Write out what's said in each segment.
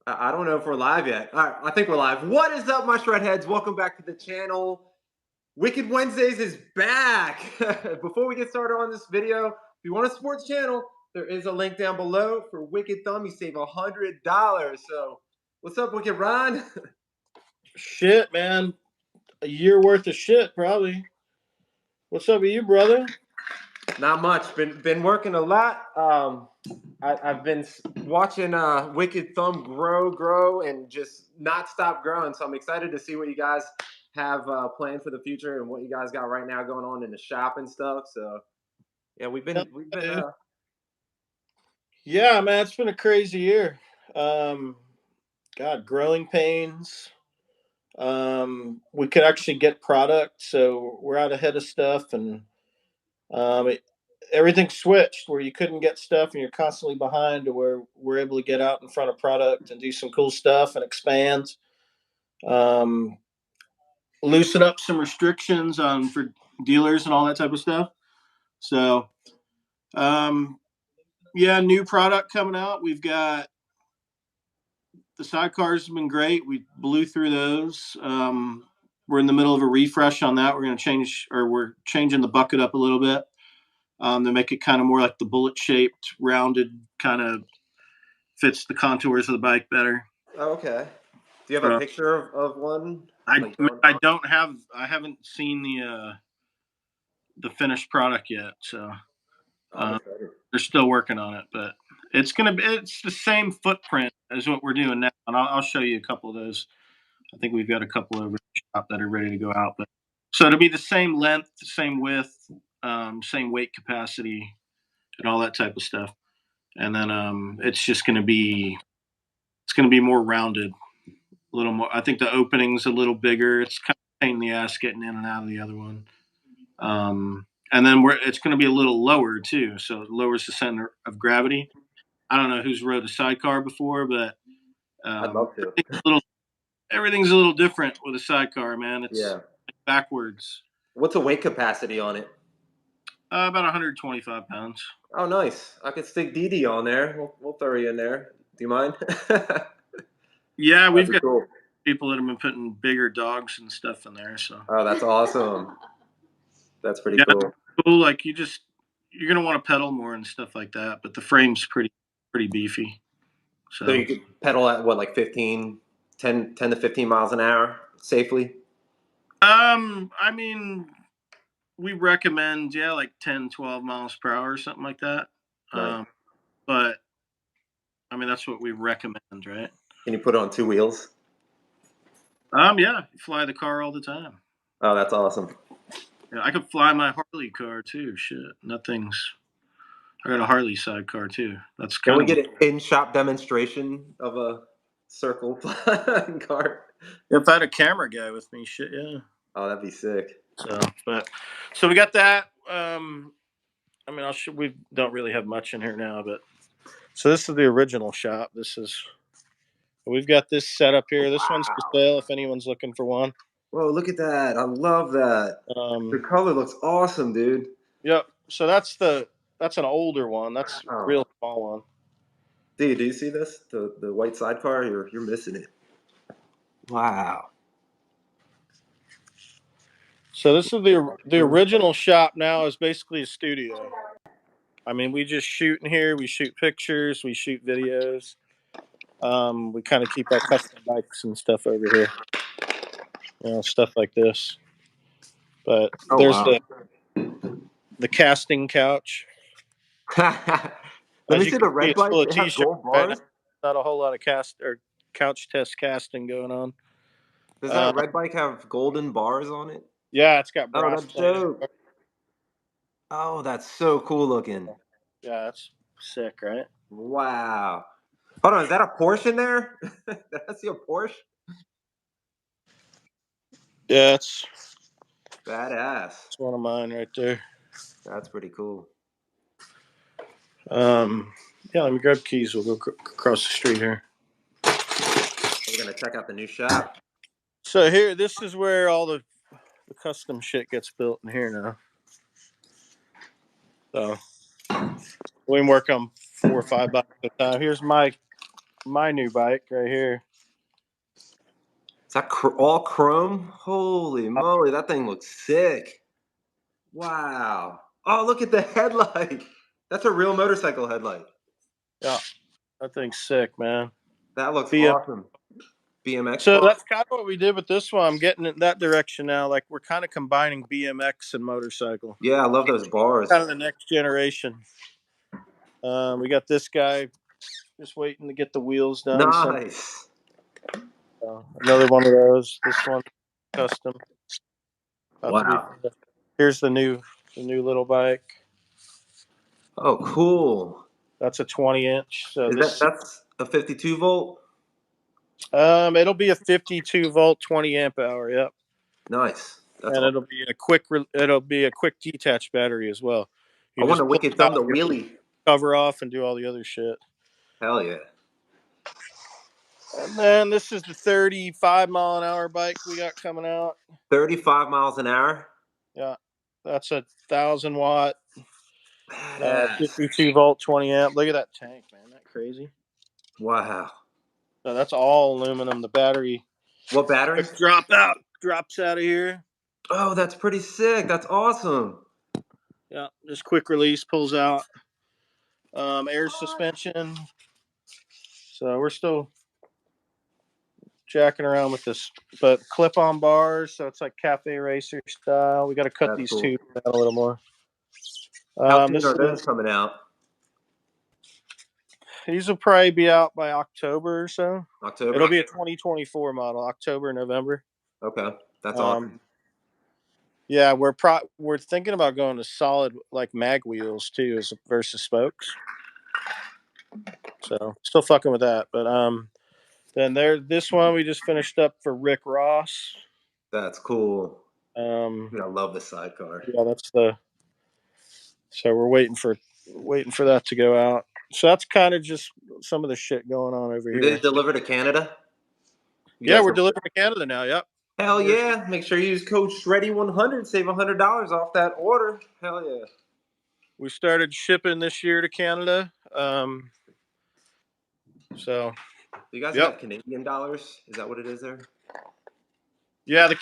I don't know if we're live yet. All right, I think we're live. What is up, my shredheads? Welcome back to the channel. Wicked Wednesdays is back. Before we get started on this video, if you want to support the channel, there is a link down below for Wicked Thumb. You save $100. So, what's up, Wicked Ron? Shit, man. A year worth of shit, probably. What's up with you, brother? Not much. Been working a lot. I've been watching Wicked Thumb grow, and just not stop growing. So I'm excited to see what you guys have planned for the future and what you guys got right now going on in the shop and stuff. So yeah, we've been. Yeah, man, it's been a crazy year. God, growing pains. We could actually get product, so we're out ahead of stuff, and everything switched where you couldn't get stuff, and you're constantly behind, to where we're able to get out in front of product and do some cool stuff and expand. Loosen up some restrictions on for dealers and all that type of stuff. So, yeah, new product coming out. We've got the sidecars have been great. We blew through those. We're in the middle of a refresh on that. We're changing the bucket up a little bit to make it kind of more like the bullet shaped, rounded, kind of fits the contours of the bike better. Okay. Do you have a picture of one? I don't have. I haven't seen the finished product yet, so they're still working on it. But it's the same footprint as what we're doing now, and I'll show you a couple of those. I think we've got a couple over the shop that are ready to go out. But so it'll be the same length, the same width, same weight capacity, and all that type of stuff. And then it's going to be more rounded, a little more. I think the opening's a little bigger. It's kind of a pain in the ass getting in and out of the other one. And then it's going to be a little lower too, so it lowers the center of gravity. I don't know who's rode a sidecar before, but I'd love to. Everything's a little different with a sidecar, man. It's backwards. What's the weight capacity on it? About 125 pounds. Oh, nice. I could stick DD on there. We'll throw you in there. Do you mind? Yeah, we've got people that have been putting bigger dogs and stuff in there. So. Oh, that's awesome. That's pretty cool. Like you're gonna want to pedal more and stuff like that, but the frame's pretty beefy. So you could pedal at what, like 10 to 15 miles an hour safely? I mean, we recommend like 10, 12 miles per hour or something like that. Right. But I mean, that's what we recommend, right? Can you put it on two wheels? Yeah, you fly the car all the time. Oh, that's awesome. Yeah, I could fly my Harley car too. Shit, I got a Harley sidecar too. That's Can we get an in-shop demonstration of a circle flying car? If I had a camera guy with me, shit, yeah. Oh, that'd be sick. So we got that. I mean, we don't really have much in here now, but so this is the original shop. We've got this set up here. This one's for sale if anyone's looking for one. Whoa, look at that. I love that. The color looks awesome, dude. Yep. So that's an older one. That's a real small one. Dude, do you see this? The white sidecar? You're missing it. Wow. So this is the original shop. Now is basically a studio. I mean, we just shoot in here. We shoot pictures. We shoot videos. We kind of keep our custom bikes and stuff over here. Stuff like this. But there's the casting couch. Let me see the red bike. It has gold bars. Right? Not a whole lot of couch test casting going on. Does that red bike have golden bars on it? Yeah, it's got brass. Oh, that's dope. Oh, that's so cool looking. Yeah, that's sick, right? Wow. Hold on, is that a Porsche in there? Did I see a Porsche? Yeah, it's badass. It's one of mine right there. That's pretty cool. Yeah, let me grab keys. We'll go across the street here. We're gonna check out the new shop. So here, this is where all the custom shit gets built in here now. So we can work on 4 or 5 bikes at a time. Here's my my new bike right here. Is that all chrome? Holy moly, that thing looks sick. Wow. Oh, look at the headlight. That's a real motorcycle headlight. Yeah, that thing's sick, man. That looks awesome. BMX. So that's kind of what we did with this one. I'm getting in that direction now. Like we're kind of combining BMX and motorcycle. Yeah, I love those bars. Kind of the next generation. We got this guy just waiting to get the wheels done. Nice. Another one of those. This one custom. Wow. Here's the new little bike. Oh, cool. That's a 20-inch. So that's a 52 volt. It'll be a 52 volt, 20 amp hour. Yep. Nice. And awesome. It'll be a quick detach battery as well. I want a wicked thumb to wheelie. Cover off and do all the other shit. Hell yeah. And then this is the 35 mile an hour bike we got coming out. 35 miles an hour? Yeah. That's a 1,000 watt, 52 volt, 20 amp. Look at that tank, man. Isn't that crazy? Wow. So that's all aluminum. The battery. What battery? Drops out of here. Oh, that's pretty sick. That's awesome. Yeah, just quick release, pulls out. Air suspension. So we're still jacking around with this, but clip-on bars, so it's like cafe racer style. We got to cut these tubes out a little more. How soon are those coming out? These will probably be out by October or so. October? It'll be a 2024 model, October, November. Okay, that's awesome. Yeah, we're thinking about going to solid like mag wheels too, versus spokes. So still fucking with that, but then this one we just finished up for Rick Ross. That's cool. I love the sidecar. Yeah, so we're waiting for that to go out. So that's kind of just some of the shit going on over here. Did they deliver to Canada? Yeah, we're delivering to Canada now. Yep. Hell yeah! Make sure you use code SHREDDY100, save $100 off that order. Hell yeah! We started shipping this year to Canada. So you guys got Canadian dollars? Is that what it is there? Yeah,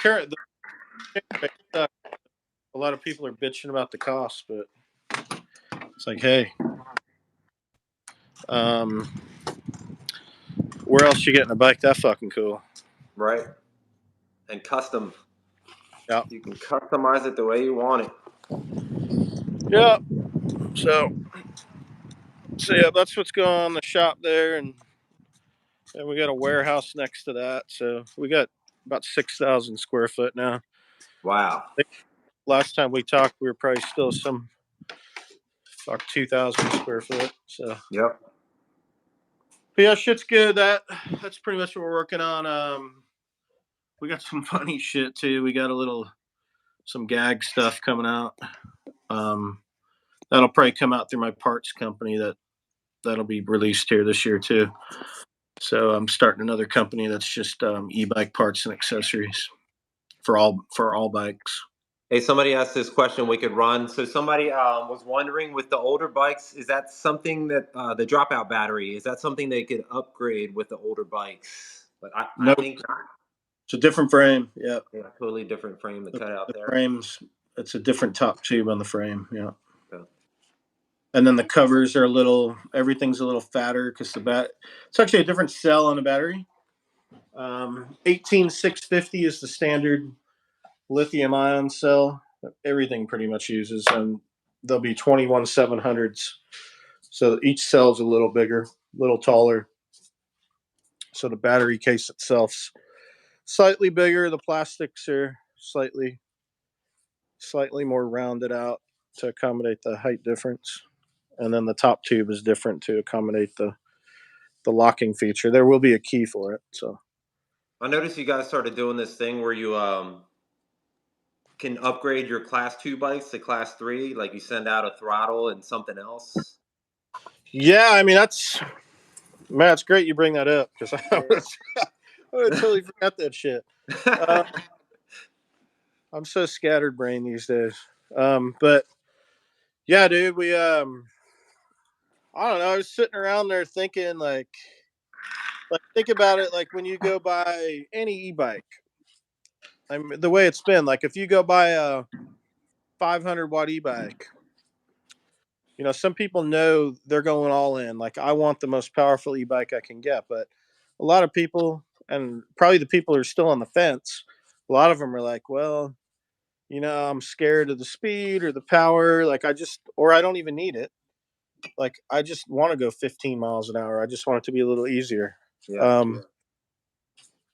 a lot of people are bitching about the cost, but it's like, hey, where else you getting a bike that fucking cool? Right. And custom. Yeah. You can customize it the way you want it. Yeah. So yeah, that's what's going on in the shop there, and we got a warehouse next to that. So we got about 6,000 square foot now. Wow. Last time we talked, we were probably still 2,000 square foot. So yep. But yeah, shit's good. That's pretty much what we're working on. We got some funny shit too. We got some gag stuff coming out. That'll probably come out through my parts company that'll be released here this year too. So I'm starting another company that's just e-bike parts and accessories for all bikes. Hey, somebody asked this question we could run. So somebody was wondering with the older bikes, is that something that the dropout battery, is that something they could upgrade with the older bikes? But I think not. It's a different frame. Yeah. Yeah, totally different frame to cut out there. It's a different top tube on the frame. Yeah. Okay. And then the covers are everything's a little fatter because it's actually a different cell on the battery. 18650 is the standard lithium ion cell that everything pretty much uses, and there'll be 21700s. So each cell's a little bigger, a little taller. So the battery case itself's slightly bigger. The plastics are slightly more rounded out to accommodate the height difference. And then the top tube is different to accommodate the locking feature. There will be a key for it. So I noticed you guys started doing this thing where you can upgrade your class 2 bikes to class 3, like you send out a throttle and something else. Yeah, I mean it's great you bring that up because I totally forgot that shit. I'm so scattered brain these days. But yeah, dude, we I don't know. I was sitting around there thinking like, Like, think about it. Like when you go buy any e-bike, I mean, the way it's been, like if you go buy a 500-watt e-bike, you know, some people know they're going all in. Like, I want the most powerful e-bike I can get. But a lot of people, and probably the people who are still on the fence, a lot of them are like, well, you know, I'm scared of the speed or the power. Like, or I don't even need it. Like, I just want to go 15 miles an hour. I just want it to be a little easier. Yeah.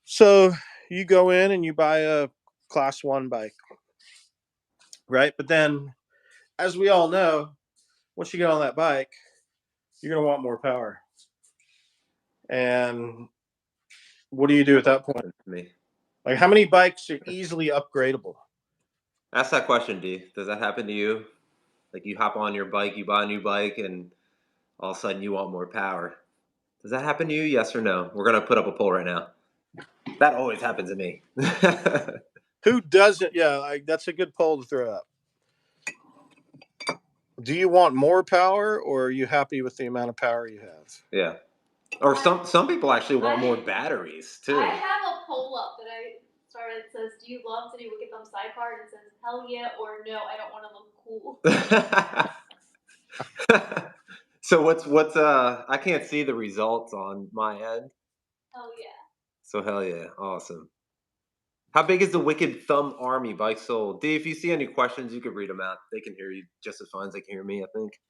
So you go in and you buy a class one bike, right? But then, as we all know, once you get on that bike, you're going to want more power. And what do you do at that point? Me. Like, how many bikes are easily upgradable? Ask that question, D. Does that happen to you? Like you hop on your bike, you buy a new bike, and all of a sudden you want more power. Does that happen to you? Yes or no? We're gonna put up a poll right now. That always happens to me. Who doesn't? Yeah, that's a good poll to throw up. Do you want more power, or are you happy with the amount of power you have? Yeah. Or some people actually want more batteries too. I have a poll up that I started. It says, "Do you love to do Wicked Thumb Sidecar?" And it says, "Hell yeah," or "No, I don't want to look cool." So what's I can't see the results on my end. Hell yeah. So hell yeah, awesome. How big is the Wicked Thumb Army bike sold? D, if you see any questions, you can read them out. They can hear you just as fine as they can hear me, I think.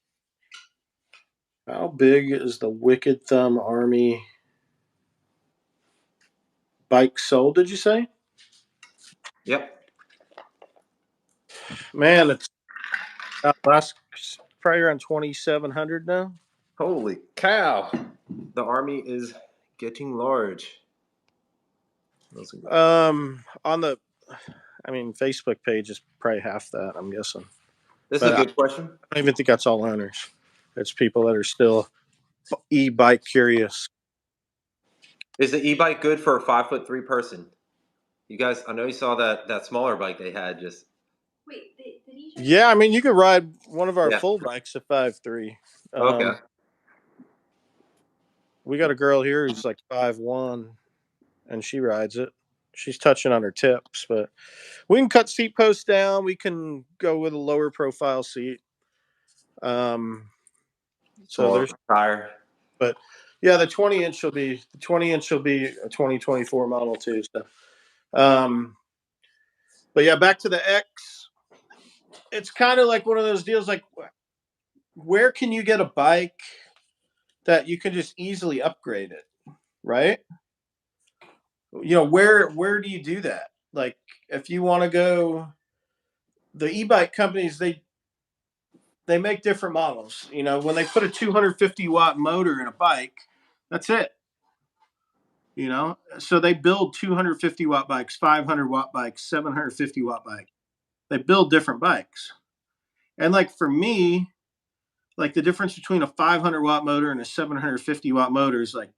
How big is the Wicked Thumb Army bike sold, did you say? Yep. Man, it's last probably around 2,700 now. Holy cow. The army is getting large. On the, I mean, Facebook page is probably half that, I'm guessing. This is a good question. I don't even think that's all owners. It's people that are still e-bike curious. Is the e-bike good for a 5'3" person? You guys, I know you saw that smaller bike they had. Just wait, did he? Yeah, I mean, you could ride one of our full bikes at 5'3". Okay. We got a girl here who's like 5'1", and she rides it. She's touching on her tips, but we can cut seat posts down. We can go with a lower profile seat. So there's tire. But yeah, the 20-inch will be a 2024 Model 2. So, but yeah, back to the X. It's kind of like one of those deals. Like, where can you get a bike that you can just easily upgrade it, right? You know, where do you do that? Like, if you want to go, the e-bike companies, they make different models. You know, when they put a 250-watt motor in a bike, that's it. You know, so they build 250-watt bikes, 500-watt bikes, 750-watt bike. They build different bikes. And like for me, like the difference between a 500-watt motor and a 750-watt motor is like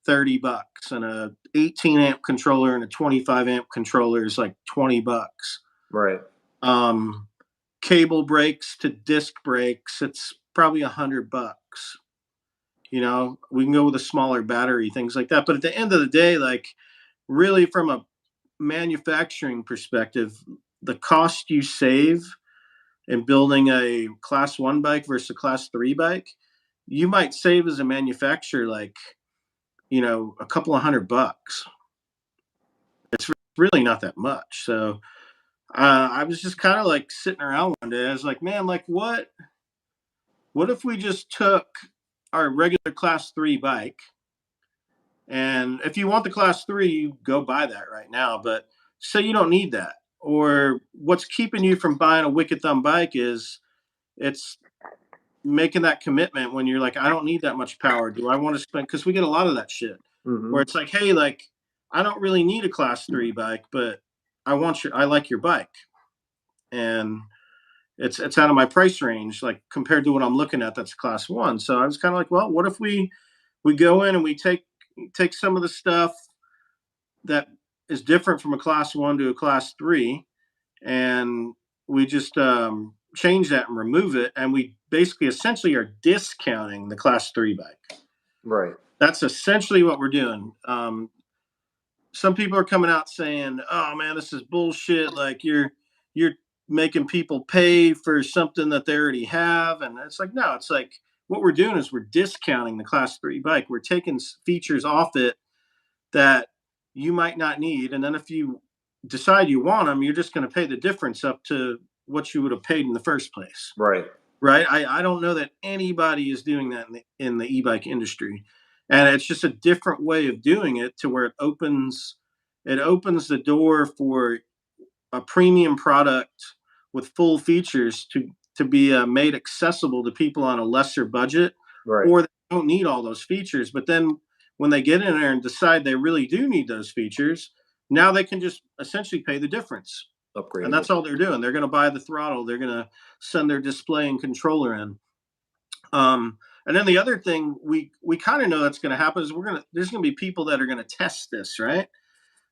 $30, and a 18-amp controller and a 25-amp controller is like $20. Right. Cable brakes to disc brakes, it's probably $100. You know, we can go with a smaller battery, things like that. But at the end of the day, like really from a manufacturing perspective, the cost you save in building a class 1 bike versus a class 3 bike, you might save as a manufacturer, like, you know, a couple of $100. It's really not that much. So I was just kind of like sitting around one day. I was like, man, like what if we just took our regular class 3 bike, and if you want the class 3, you go buy that right now, but say you don't need that, or what's keeping you from buying a Wicked Thumb bike is it's making that commitment when you're like, I don't need that much power. Do I want to spend, because we get a lot of that shit where it's like, hey, like I don't really need a class 3 bike, but I like your bike, and it's out of my price range, like compared to what I'm looking at that's class 1. So I was kind of like, well, what if we go in and we take some of the stuff that is different from a class 1 to a class 3, and we just change that and remove it, and we basically essentially are discounting the class 3 bike. Right. That's essentially what we're doing. Some people are coming out saying, "Oh man, this is bullshit. Like you're making people pay for something that they already have." And it's like, no, it's like what we're doing is we're discounting the Class 3 bike. We're taking features off it that you might not need, and then if you decide you want them, you're just going to pay the difference up to what you would have paid in the first place. Right. Right. I don't know that anybody is doing that in the e-bike industry, and it's just a different way of doing it to where it opens the door for a premium product with full features to be made accessible to people on a lesser budget, Right. or they don't need all those features. But then when they get in there and decide they really do need those features, now they can just essentially pay the difference. Upgradeable. And that's all they're doing. They're going to buy the throttle. They're going to send their display and controller in. And then the other thing we kind of know that's going to happen is there's going to be people that are going to test this, right?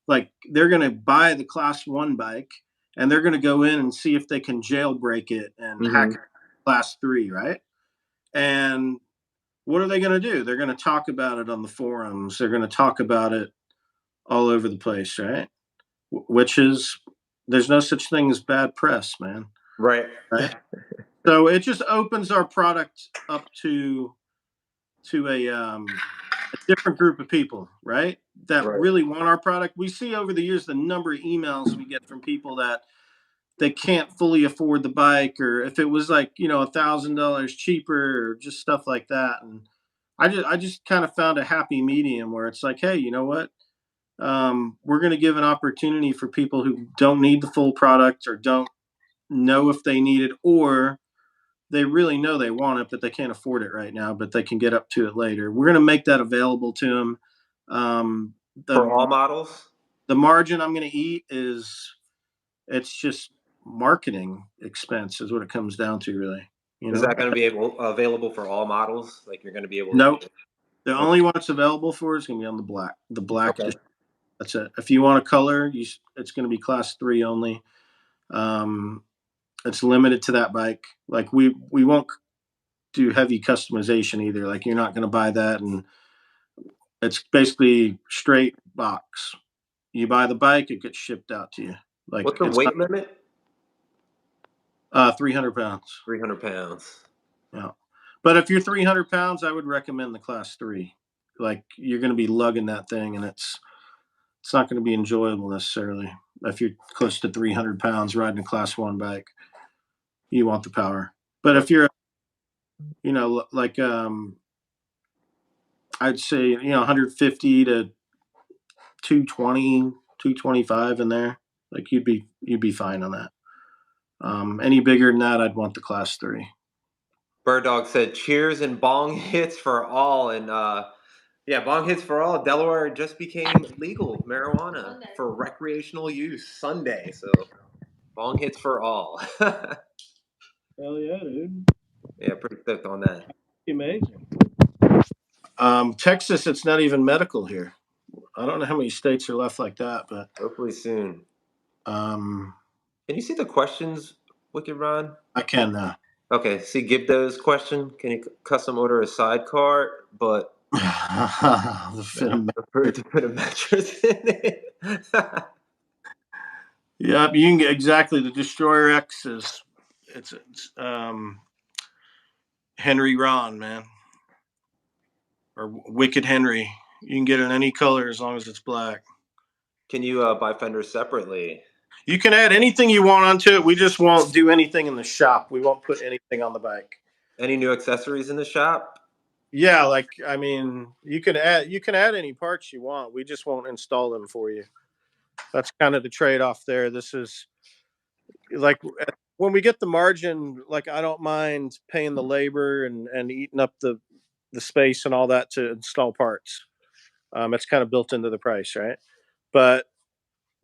Like they're going to buy the Class 1 bike and they're going to go in and see if they can jailbreak it and hack Class 3, right? And what are they going to do? They're going to talk about it on the forums. They're going to talk about it all over the place, right? Which is, there's no such thing as bad press, man. Right. So it just opens our product up to a different group of people, right? That really want our product. We see over the years the number of emails we get from people that they can't fully afford the bike, or if it was like, $1,000 cheaper, or just stuff like that. And I just kind of found a happy medium where it's like, hey, you know what? We're going to give an opportunity for people who don't need the full product or don't know if they need it, or they really know they want it, but they can't afford it right now, but they can get up to it later. We're going to make that available to them. For all models? The margin I'm going to eat it's just marketing expense is what it comes down to, really. Is that going to be available for all models? Like you're going to be able to? Nope. The only one it's available for is going to be on the black. The black. Okay. That's it. If you want a color, it's going to be Class 3 only. It's limited to that bike. Like we won't do heavy customization either. Like you're not going to buy that, and it's basically straight box. You buy the bike, it gets shipped out to you. Like what's the weight limit? 300 pounds. 300 pounds. Yeah, but if you're 300 pounds, I would recommend the Class 3. Like you're going to be lugging that thing, and it's not going to be enjoyable necessarily. If you're close to 300 pounds riding a Class 1 bike, you want the power. But if you're, like I'd say 150 to 220, 225 in there, like you'd be fine on that. Any bigger than that, I'd want the Class 3. Bird Dog said, "Cheers and bong hits for all." And yeah, bong hits for all. Delaware just became legal marijuana Sunday for recreational use Sunday. So bong hits for all. Hell yeah, dude. Yeah, pretty stoked on that. Amazing. Texas, it's not even medical here. I don't know how many states are left like that, but hopefully soon. Can you see the questions, Wicked Ron? I can now. Okay, see Gibdo's question. Can you custom order a sidecar, but to put a mattress in it? Yeah, you can get exactly the Destroyer X is it's Henry Ron, man, or Wicked Henry. You can get it in any color as long as it's black. Can you buy fenders separately? You can add anything you want onto it. We just won't do anything in the shop. We won't put anything on the bike. Any new accessories in the shop? Yeah, like you can add any parts you want. We just won't install them for you. That's kind of the trade-off there. This is like when we get the margin, like I don't mind paying the labor and eating up the space and all that to install parts. It's kind of built into the price, right? But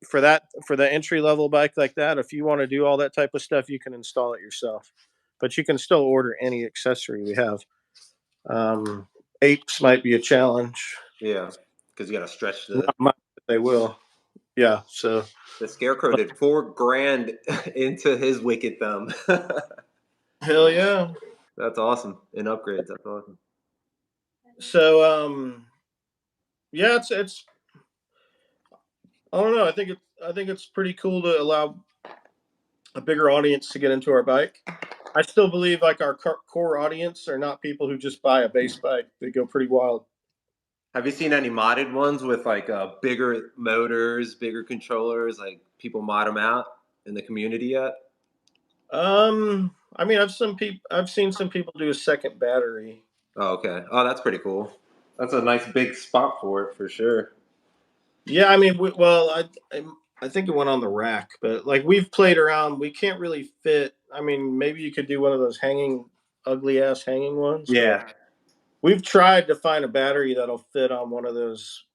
for the entry level bike like that, if you want to do all that type of stuff, you can install it yourself. But you can still order any accessory we have. Apes might be a challenge. Yeah, because you got to stretch the. They will. Yeah. So the Scarecrow did $4,000 into his Wicked Thumb. Hell yeah. That's awesome. In upgrades, that's awesome. So Yeah, it's. I don't know. I think it's pretty cool to allow a bigger audience to get into our bike. I still believe like our core audience are not people who just buy a base bike. They go pretty wild. Have you seen any modded ones with like bigger motors, bigger controllers? Like people mod them out in the community yet? I mean, I've seen some people do a second battery. Oh, okay. Oh, that's pretty cool. That's a nice big spot for it for sure. Yeah, I mean, I think it went on the rack, but like we've played around, we can't really fit. I mean, maybe you could do one of those ugly ass hanging ones. Yeah. We've tried to find a battery that'll fit on one of those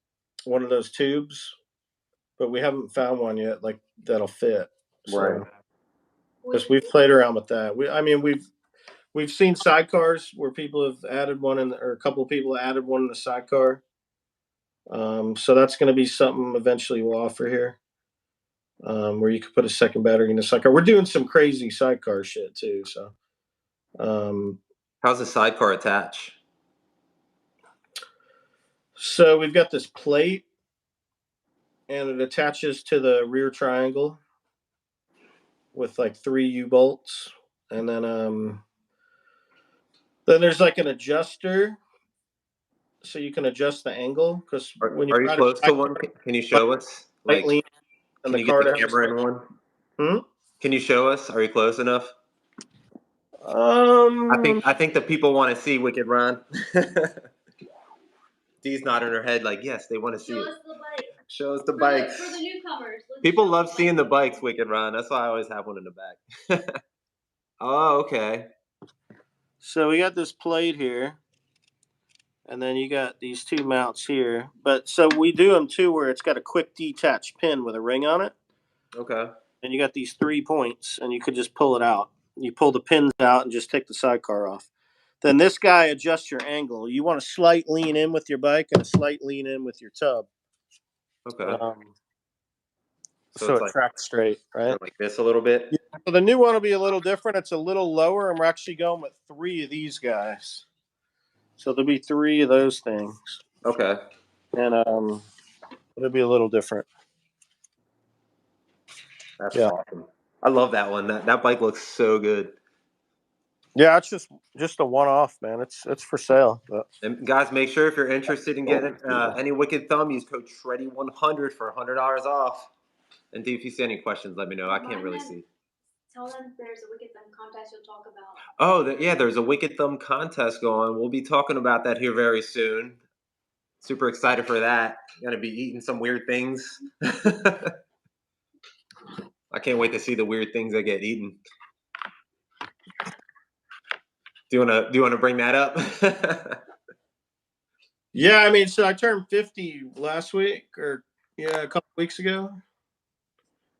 tubes, but we haven't found one yet like that'll fit. Right. So, because we've played around with that. We've seen sidecars where people have added one or a couple of people added one in the sidecar. So that's going to be something eventually we'll offer here, where you could put a second battery in the sidecar. We're doing some crazy sidecar shit too. So, how's the sidecar attach? So we've got this plate, and it attaches to the rear triangle with like 3 U-bolts, and then there's like an adjuster, so you can adjust the angle because when you Are you close to one? Can you show us? Like, lean can and the you get car the to camera in one? Hmm? Can you show us? Are you close enough? Um, I think the people want to see Wicked Ron. Dee's nodding her head like, yes, they want to see Show it. us the bike. Show us the For bikes. for the newcomers. People love seeing the bikes, Wicked Ron. That's why I always have one in the back. Oh, okay. So we got this plate here, and then you got these 2 mounts here. But so we do them too, where it's got a quick detach pin with a ring on it, Okay. and you got these 3 points, and you could just pull it out. You pull the pins out and just take the sidecar off. Then this guy adjusts your angle. You want a slight lean in with your bike and a slight lean in with your tub. Okay. So it's it like tracks straight, right? like this a little bit. Yeah, so the new one will be a little different. It's a little lower, and we're actually going with 3 of these guys. So there'll be 3 of those things, Okay. and it'll be a little different. That's awesome. I love that one. That bike looks so good. Yeah, it's just a one-off, man. It's for sale. But. And guys, make sure if you're interested in getting any Wicked Thumb, use code Shreddy100 for $100 off. And Dee, if you see any questions, let me know. I can't really see. Tell them there's a Wicked Thumb contest you'll talk about. Oh, yeah, there's a Wicked Thumb contest going. We'll be talking about that here very soon. Super excited for that. Gonna be eating some weird things. I can't wait to see the weird things that get eaten. Do you wanna bring that up? Yeah, I mean, so I turned 50 last week, or a couple weeks ago,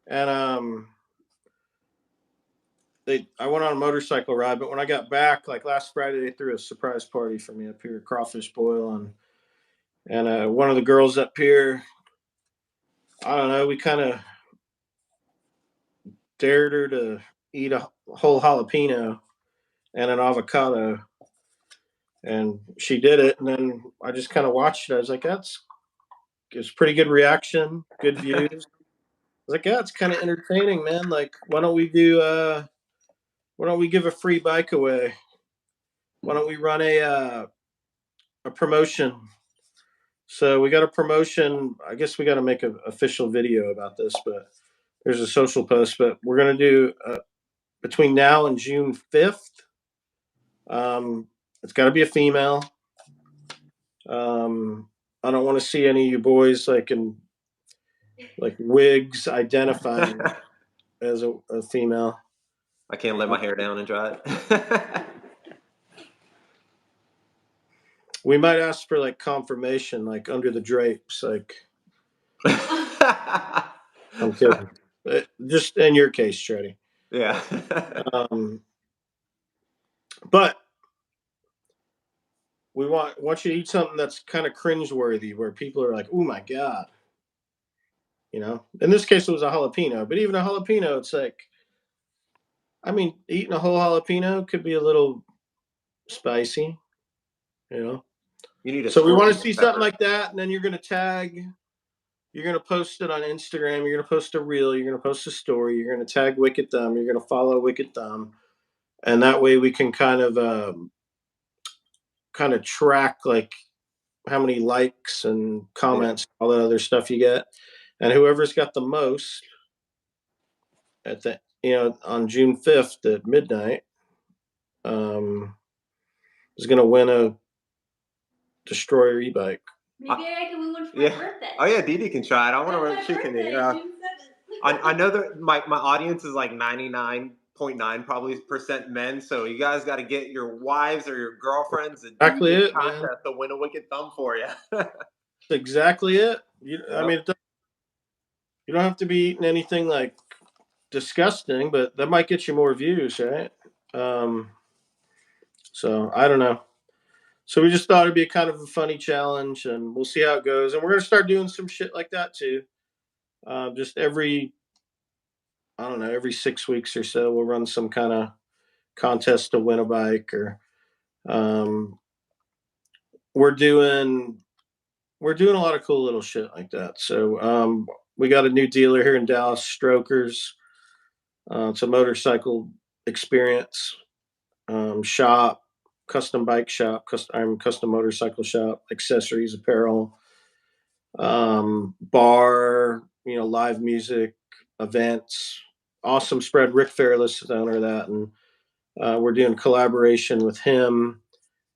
and I went on a motorcycle ride. But when I got back, like last Friday, they threw a surprise party for me up here at Crawfish Boil, and one of the girls up here, I don't know, we kind of dared her to eat a whole jalapeno and an avocado, and she did it. And then I just kind of watched it. I was like, it's pretty good reaction, good views. I was like, yeah, it's kind of entertaining, man. Like, why don't we give a free bike away? Why don't we run a promotion? So we got a promotion. I guess we got to make an official video about this, but there's a social post. But we're gonna do between now and June 5th. It's got to be a female. I don't want to see any of you boys like in wigs identifying as a female. I can't let my hair down and dry it. We might ask for like confirmation, like under the drapes, like. I'm kidding. Just in your case, Shreddy. Yeah. But we want you to eat something that's kind of cringeworthy, where people are like, "Oh my god," In this case, it was a jalapeno, but even a jalapeno, it's like, I mean, eating a whole jalapeno could be a little spicy, You need a So we want to scorpion see pepper. something like that, and then you're going to tag. You're going to post it on Instagram. You're going to post a reel. You're going to post a story. You're going to tag Wicked Thumb. You're going to follow Wicked Thumb, and that way we can kind of track like how many likes and comments, all that other stuff you get, and whoever's got the most at the on June 5th at midnight is going to win a Destroyer e-bike. Maybe I can win one for my birthday. Oh yeah, Dee Dee can try it. I want to run. She can. I know that my audience is like 99.9 probably % men. So you guys got to get your wives or your girlfriends and exactly do it, contest man. to win a Wicked Thumb for you. That's exactly it. I mean, you don't have to be eating anything like disgusting, but that might get you more views, right? So I don't know. So we just thought it'd be kind of a funny challenge, and we'll see how it goes. And we're gonna start doing some shit like that too. Just every 6 weeks or so, we'll run some kind of contest to win a bike, or we're doing a lot of cool little shit like that. So we got a new dealer here in Dallas, Strokers. It's a motorcycle experience shop, custom bike shop, custom motorcycle shop, accessories, apparel, bar, live music, events. Awesome spread. Rick Fairless is the owner of that, and we're doing collaboration with him.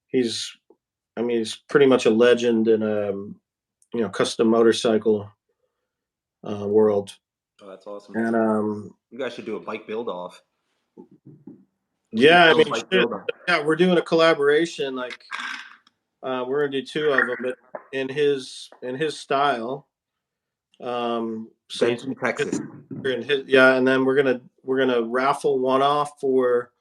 He's pretty much a legend in a custom motorcycle world. Oh, that's awesome. And you guys should do a bike build off. Yeah, I mean, yeah, we're doing a collaboration. Like, we're gonna do 2 of them, but in his style. So Benton, Texas. And then we're gonna raffle one off for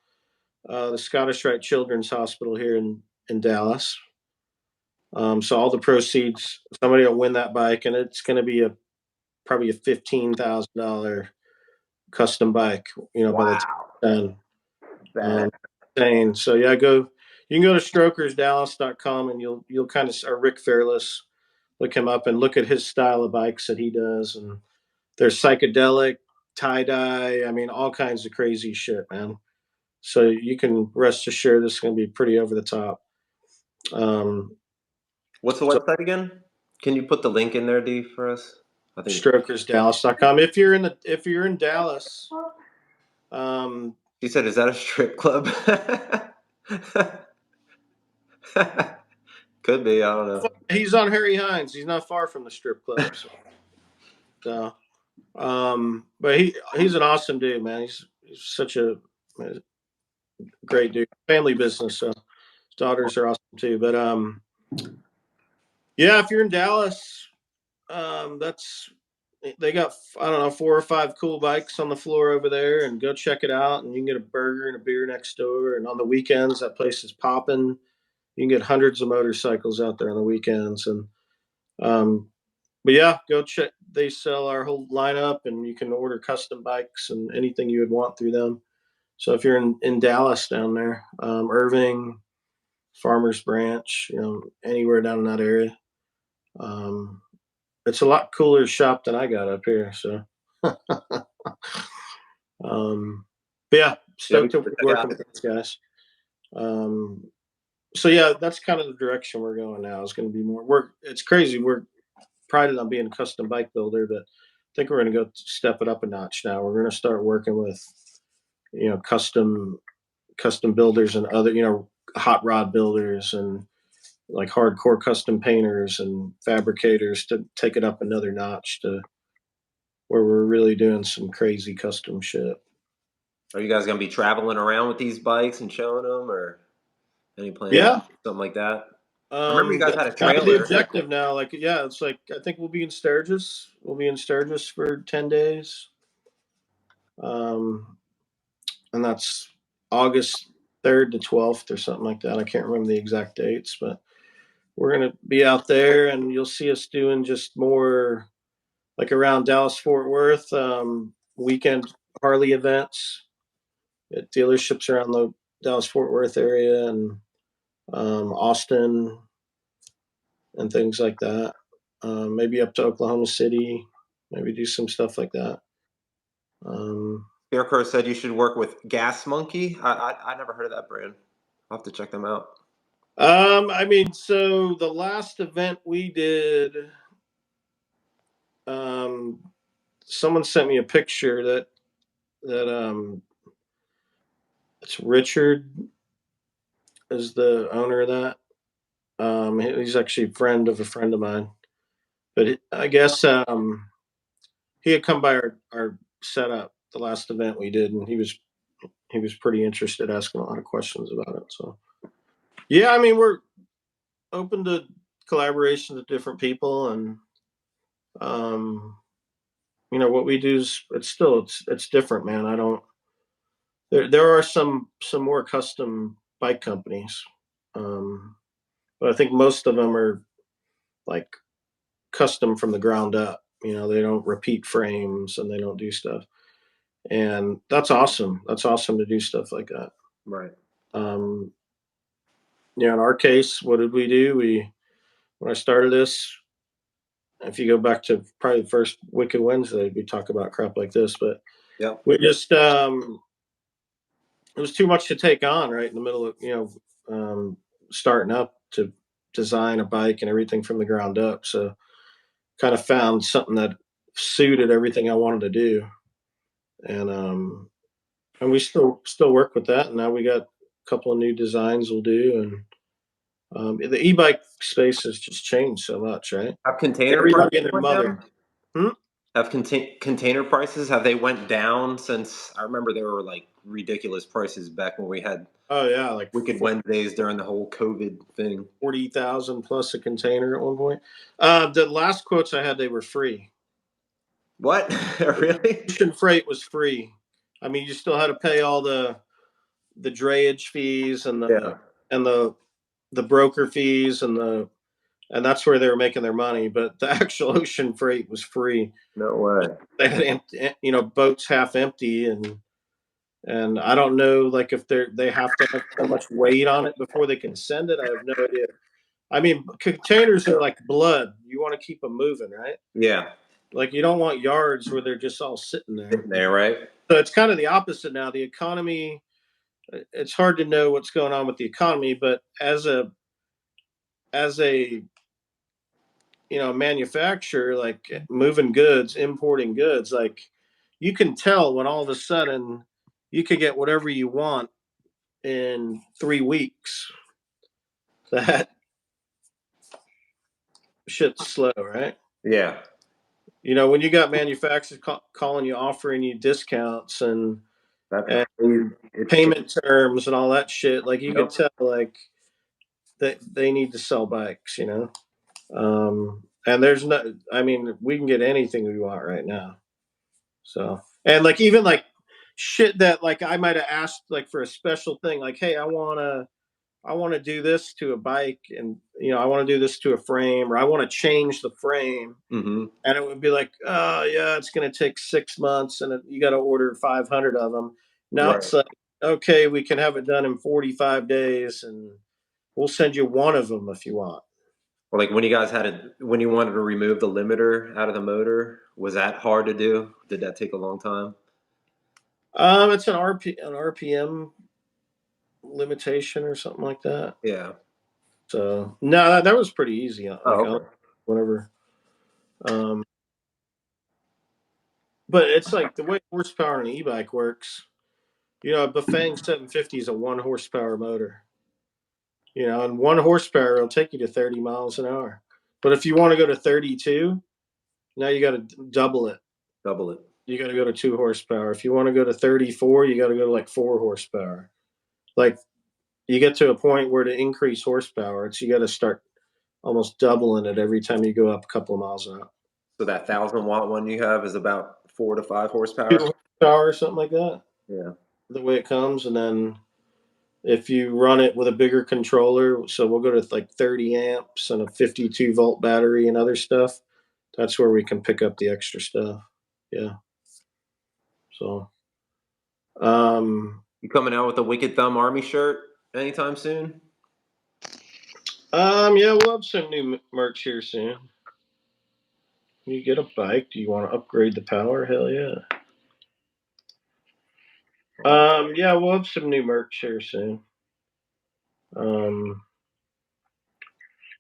the Scottish Rite Children's Hospital here in Dallas. So all the proceeds, somebody will win that bike, and it's gonna be probably a $15,000 custom bike. Wow. By the time insane. So yeah, you can go to strokersdallas.com and you'll kind of, or Rick Fairless, look him up and look at his style of bikes that he does. And there's psychedelic, tie-dye, I mean, all kinds of crazy shit, man. So you can rest assured this is going to be pretty over the top. What's the website again? Can you put the link in there, D, for us? I think strokersdallas.com. If you're in Dallas, he said, "Is that a strip club?" Could be. I don't know. He's on Harry Hines. He's not far from the strip club. So but he's an awesome dude, man. He's such a great dude. Family business, so his daughters are awesome too. But yeah, if you're in Dallas, they got, I don't know, 4 or 5 cool bikes on the floor over there, and go check it out. And you can get a burger and a beer next door. And on the weekends, that place is popping. You can get hundreds of motorcycles out there on the weekends. And but yeah, go check. They sell our whole lineup, and you can order custom bikes and anything you would want through them. So if you're in Dallas down there, Irving, Farmers Branch, anywhere down in that area, it's a lot cooler shop than I got up here. So, but yeah, stoked to be working with these guys. So yeah, that's kind of the direction we're going now. It's going to be more work. It's crazy. We're prided on being a custom bike builder, but I think we're going to go step it up a notch now. We're going to start working with, custom builders and other, hot rod builders and like hardcore custom painters and fabricators to take it up another notch to where we're really doing some crazy custom shit. Are you guys going to be traveling around with these bikes and showing them, or any plans? Yeah. Something like that? I remember you guys had a kind trailer. of the objective now. Like, yeah, it's like, I think we'll be in Sturgis. We'll be in Sturgis for 10 days. And that's August 3rd to 12th or something like that. I can't remember the exact dates, but we're going to be out there, and you'll see us doing just more like around Dallas, Fort Worth, weekend Harley events at dealerships around the Dallas, Fort Worth area, and Austin, and things like that. Maybe up to Oklahoma City, maybe do some stuff like that. Scarecrow said you should work with Gas Monkey. I never heard of that brand. I'll have to check them out. I mean, so the last event we did, someone sent me a picture that it's Richard is the owner of that. He's actually a friend of mine, but I guess he had come by our setup the last event we did, and he was pretty interested, asking a lot of questions about it. So yeah, I mean, we're open to collaboration with different people, and what we do is it's different, man. I don't. There are some more custom bike companies, but I think most of them are like custom from the ground up. They don't repeat frames and they don't do stuff, and that's awesome. That's awesome to do stuff like that. Right. In our case, what did we do? When I started this, if you go back to probably the first Wicked Wednesday, we talk about crap like this, but yeah, we just it was too much to take on right in the middle of starting up to design a bike and everything from the ground up. So kind of found something that suited everything I wanted to do, and we still work with that. And now we got a couple of new designs we'll do, and the e-bike space has just changed so much, right? have container Everybody and prices their went mother. down? Have container prices, have they went down since? I remember there were like ridiculous prices back when we had Oh yeah, like Wicked Wednesdays during the whole COVID thing. 40,000 plus a container at one point. The last quotes I had, they were free. What? Really? Ocean freight was free. I mean, you still had to pay all the drayage fees and the broker fees and that's where they were making their money. But the actual ocean freight was free. No way. They had boats half empty, and I don't know, like, if they have to have so much weight on it before they can send it. I have no idea. I mean, containers are like blood. You want to keep them moving, right? Yeah. Like, you don't want yards where they're just all sitting there. Sitting there, right? So it's kind of the opposite now. The economy, it's hard to know what's going on with the economy, but as a manufacturer, like moving goods, importing goods, like you can tell when all of a sudden you could get whatever you want in 3 weeks. That shit's slow, right? Yeah. When you got manufacturers calling you, offering you discounts and payment terms and all that shit, like you can tell, like that they need to sell bikes, and there's no, I mean, we can get anything we want right now. So, and like, even like shit that like I might have asked like for a special thing, like, hey, I want to do this to a bike, and I want to do this to a frame, or I want to change the frame. Mm-hmm. And it would be like, oh yeah, it's going to take 6 months, and you got to order 500 of them. Now It's like, okay, we can have it done in 45 days, and we'll send you one of them if you want. Or like when you guys when you wanted to remove the limiter out of the motor, was that hard to do? Did that take a long time? It's an RPM limitation or something like that. Yeah. So no, that was pretty easy. Like, okay. Whatever. But it's like the way horsepower in an e-bike works. A Bafang 750 is a 1 horsepower motor. And 1 horsepower will take you to 30 miles an hour. But if you want to go to 32, now you got to double it. Double it. You got to go to 2 horsepower. If you want to go to 34, you got to go to like 4 horsepower. Like, you get to a point where to increase horsepower, you got to start almost doubling it every time you go up a couple of miles an hour. So that 1,000-watt one you have is about 4 to 5 horsepower? 2 horsepower or something like that. Yeah. The way it comes. And then if you run it with a bigger controller, so we'll go to like 30 amps and a 52 volt battery and other stuff, that's where we can pick up the extra stuff. Yeah. So, you coming out with a Wicked Thumb Army shirt anytime soon? Yeah, we'll have some new merch here soon. You get a bike. Do you want to upgrade the power? Hell yeah. Yeah, we'll have some new merch here soon. I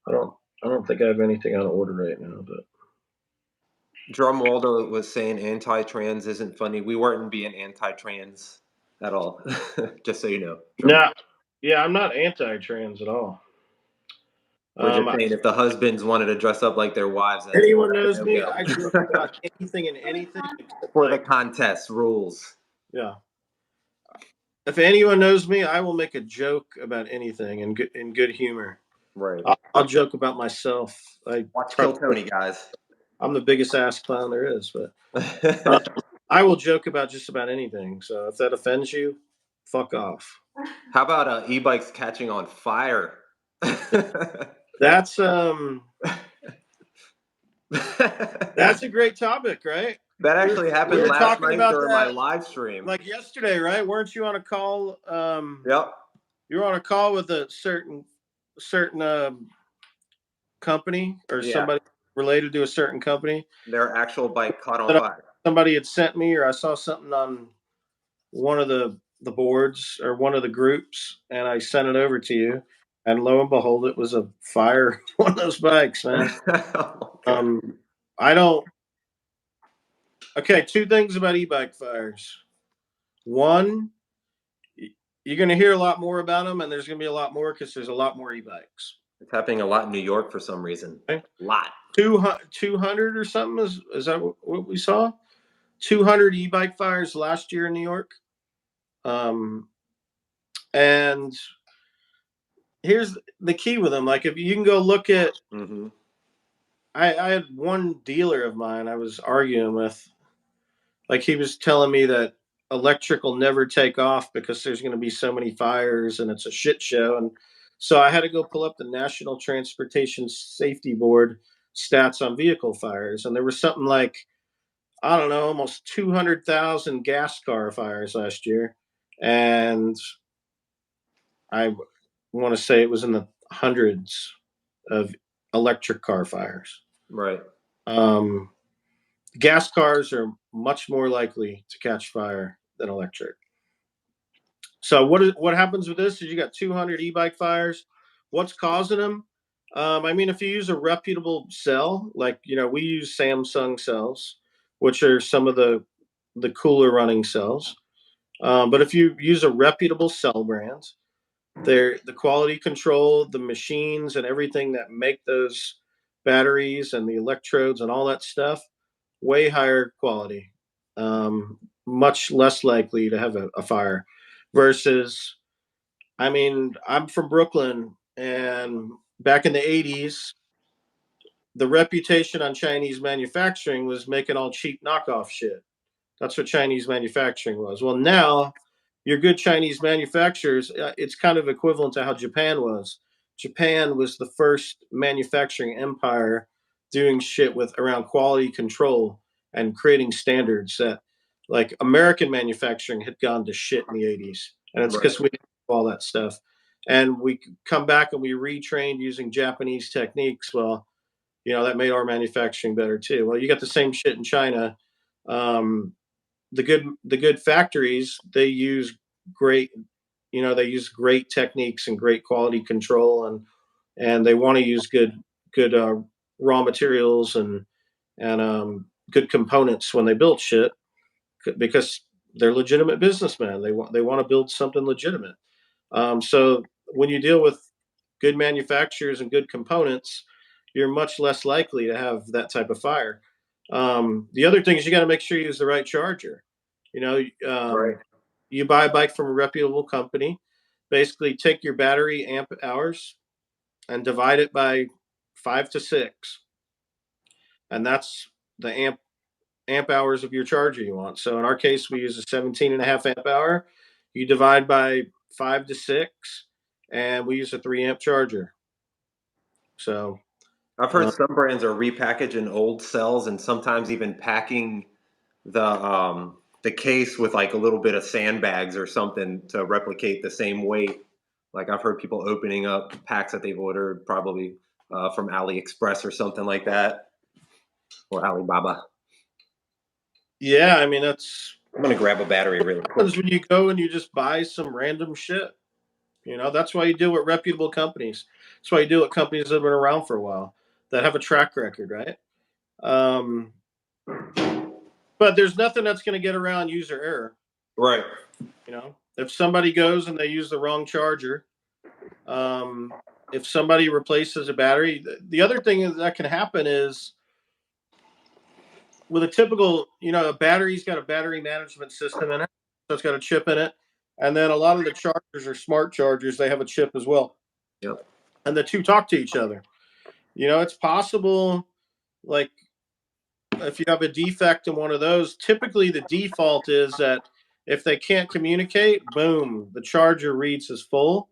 don't think I have anything on order right now, but Drum Waldo was saying anti-trans isn't funny. We weren't being anti-trans at all. Just so you know. no, yeah, I'm not anti-trans at all. We're just saying if the husbands wanted to dress up like their wives, that's anyone knows me, go. I joke about anything and anything. For the contest rules. Yeah. If anyone knows me, I will make a joke about anything in good humor. Right. I'll joke about myself. Watch Kill Tony, guys. I'm the biggest ass clown there is, but I will joke about just about anything. So if that offends you, fuck off. How about e-bikes catching on fire? That's that's a great topic, right? That actually happened last night during my that, live stream. like yesterday, right? Weren't you on a call? Yep. You were on a call with a certain company or somebody related to a certain company. Their actual bike caught on fire. Somebody had sent me, or I saw something on one of the boards or one of the groups, and I sent it over to you. And lo and behold, it was a fire one of those bikes, man. I don't. Okay, two things about Ebike Fires. One, you're going to hear a lot more about them, and there's going to be a lot more because there's a lot more e-bikes. It's happening a lot in New York for some reason. Okay. A lot. 200 or something is that what we saw? 200 Ebike Fires last year in New York. And here's the key with them. Like if you can go look at, I had one dealer of mine I was arguing with. Like he was telling me that electric will never take off because there's going to be so many fires and it's a shit show. And so I had to go pull up the National Transportation Safety Board stats on vehicle fires. And there was something like, I don't know, almost 200,000 gas car fires last year. And I want to say it was in the hundreds of electric car fires. Right. Gas cars are much more likely to catch fire than electric. So what happens with this is you got 200 e-bike fires. What's causing them? I mean, if you use a reputable cell, like, we use Samsung cells, which are some of the cooler running cells. But if you use a reputable cell brand, the quality control, the machines and everything that make those batteries and the electrodes and all that stuff, way higher quality, much less likely to have a fire versus, I mean, I'm from Brooklyn, and back in the 80s, the reputation on Chinese manufacturing was making all cheap knockoff shit. That's what Chinese manufacturing was. Well, now your good Chinese manufacturers, it's kind of equivalent to how Japan was. Japan was the first manufacturing empire doing shit with around quality control and creating standards that, like, American manufacturing had gone to shit in the 80s. And it's because we didn't have all that stuff. And we come back and we retrained using Japanese techniques. Well, that made our manufacturing better too. Well, you got the same shit in China. The good factories, they use great techniques and great quality control, and they want to use good raw materials and good components when they build shit, because they're legitimate businessmen. They want to build something legitimate. So when you deal with good manufacturers and good components, you're much less likely to have that type of fire. The other thing is you got to make sure you use the right charger. Right. You buy a bike from a reputable company, basically take your battery amp hours and divide it by 5 to 6. And that's the amp hours of your charger you want. So in our case, we use a 17.5 amp hour. You divide by 5 to 6, and we use a 3 amp charger. So I've heard some brands are repackaging old cells and sometimes even packing the case with like a little bit of sandbags or something to replicate the same weight Like I've heard people opening up packs that they've ordered probably from AliExpress or something like that, or Alibaba. Yeah, I mean that's. I'm gonna grab a battery really quick. When you go and you just buy some random shit, that's why you deal with reputable companies. That's why you deal with companies that have been around for a while, that have a track record, right? But there's nothing that's going to get around user error. Right. If somebody goes and they use the wrong charger, if somebody replaces a battery, the other thing that can happen is with a typical, a battery's got a battery management system in it, so it's got a chip in it, and then a lot of the chargers are smart chargers; they have a chip as well. Yep. And the two talk to each other. It's possible, like if you have a defect in one of those, typically the default is that if they can't communicate, boom, the charger reads as full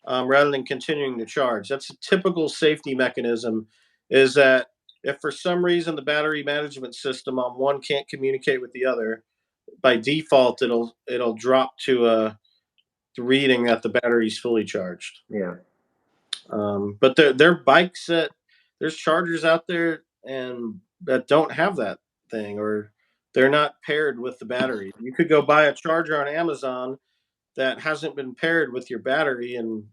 rather than continuing to charge. That's a typical safety mechanism, is that if for some reason the battery management system on one can't communicate with the other, by default it'll drop to the reading that the battery's fully charged. Yeah. But they're bikes that there's chargers out there and that don't have that thing, or they're not paired with the battery. You could go buy a charger on Amazon that hasn't been paired with your battery, and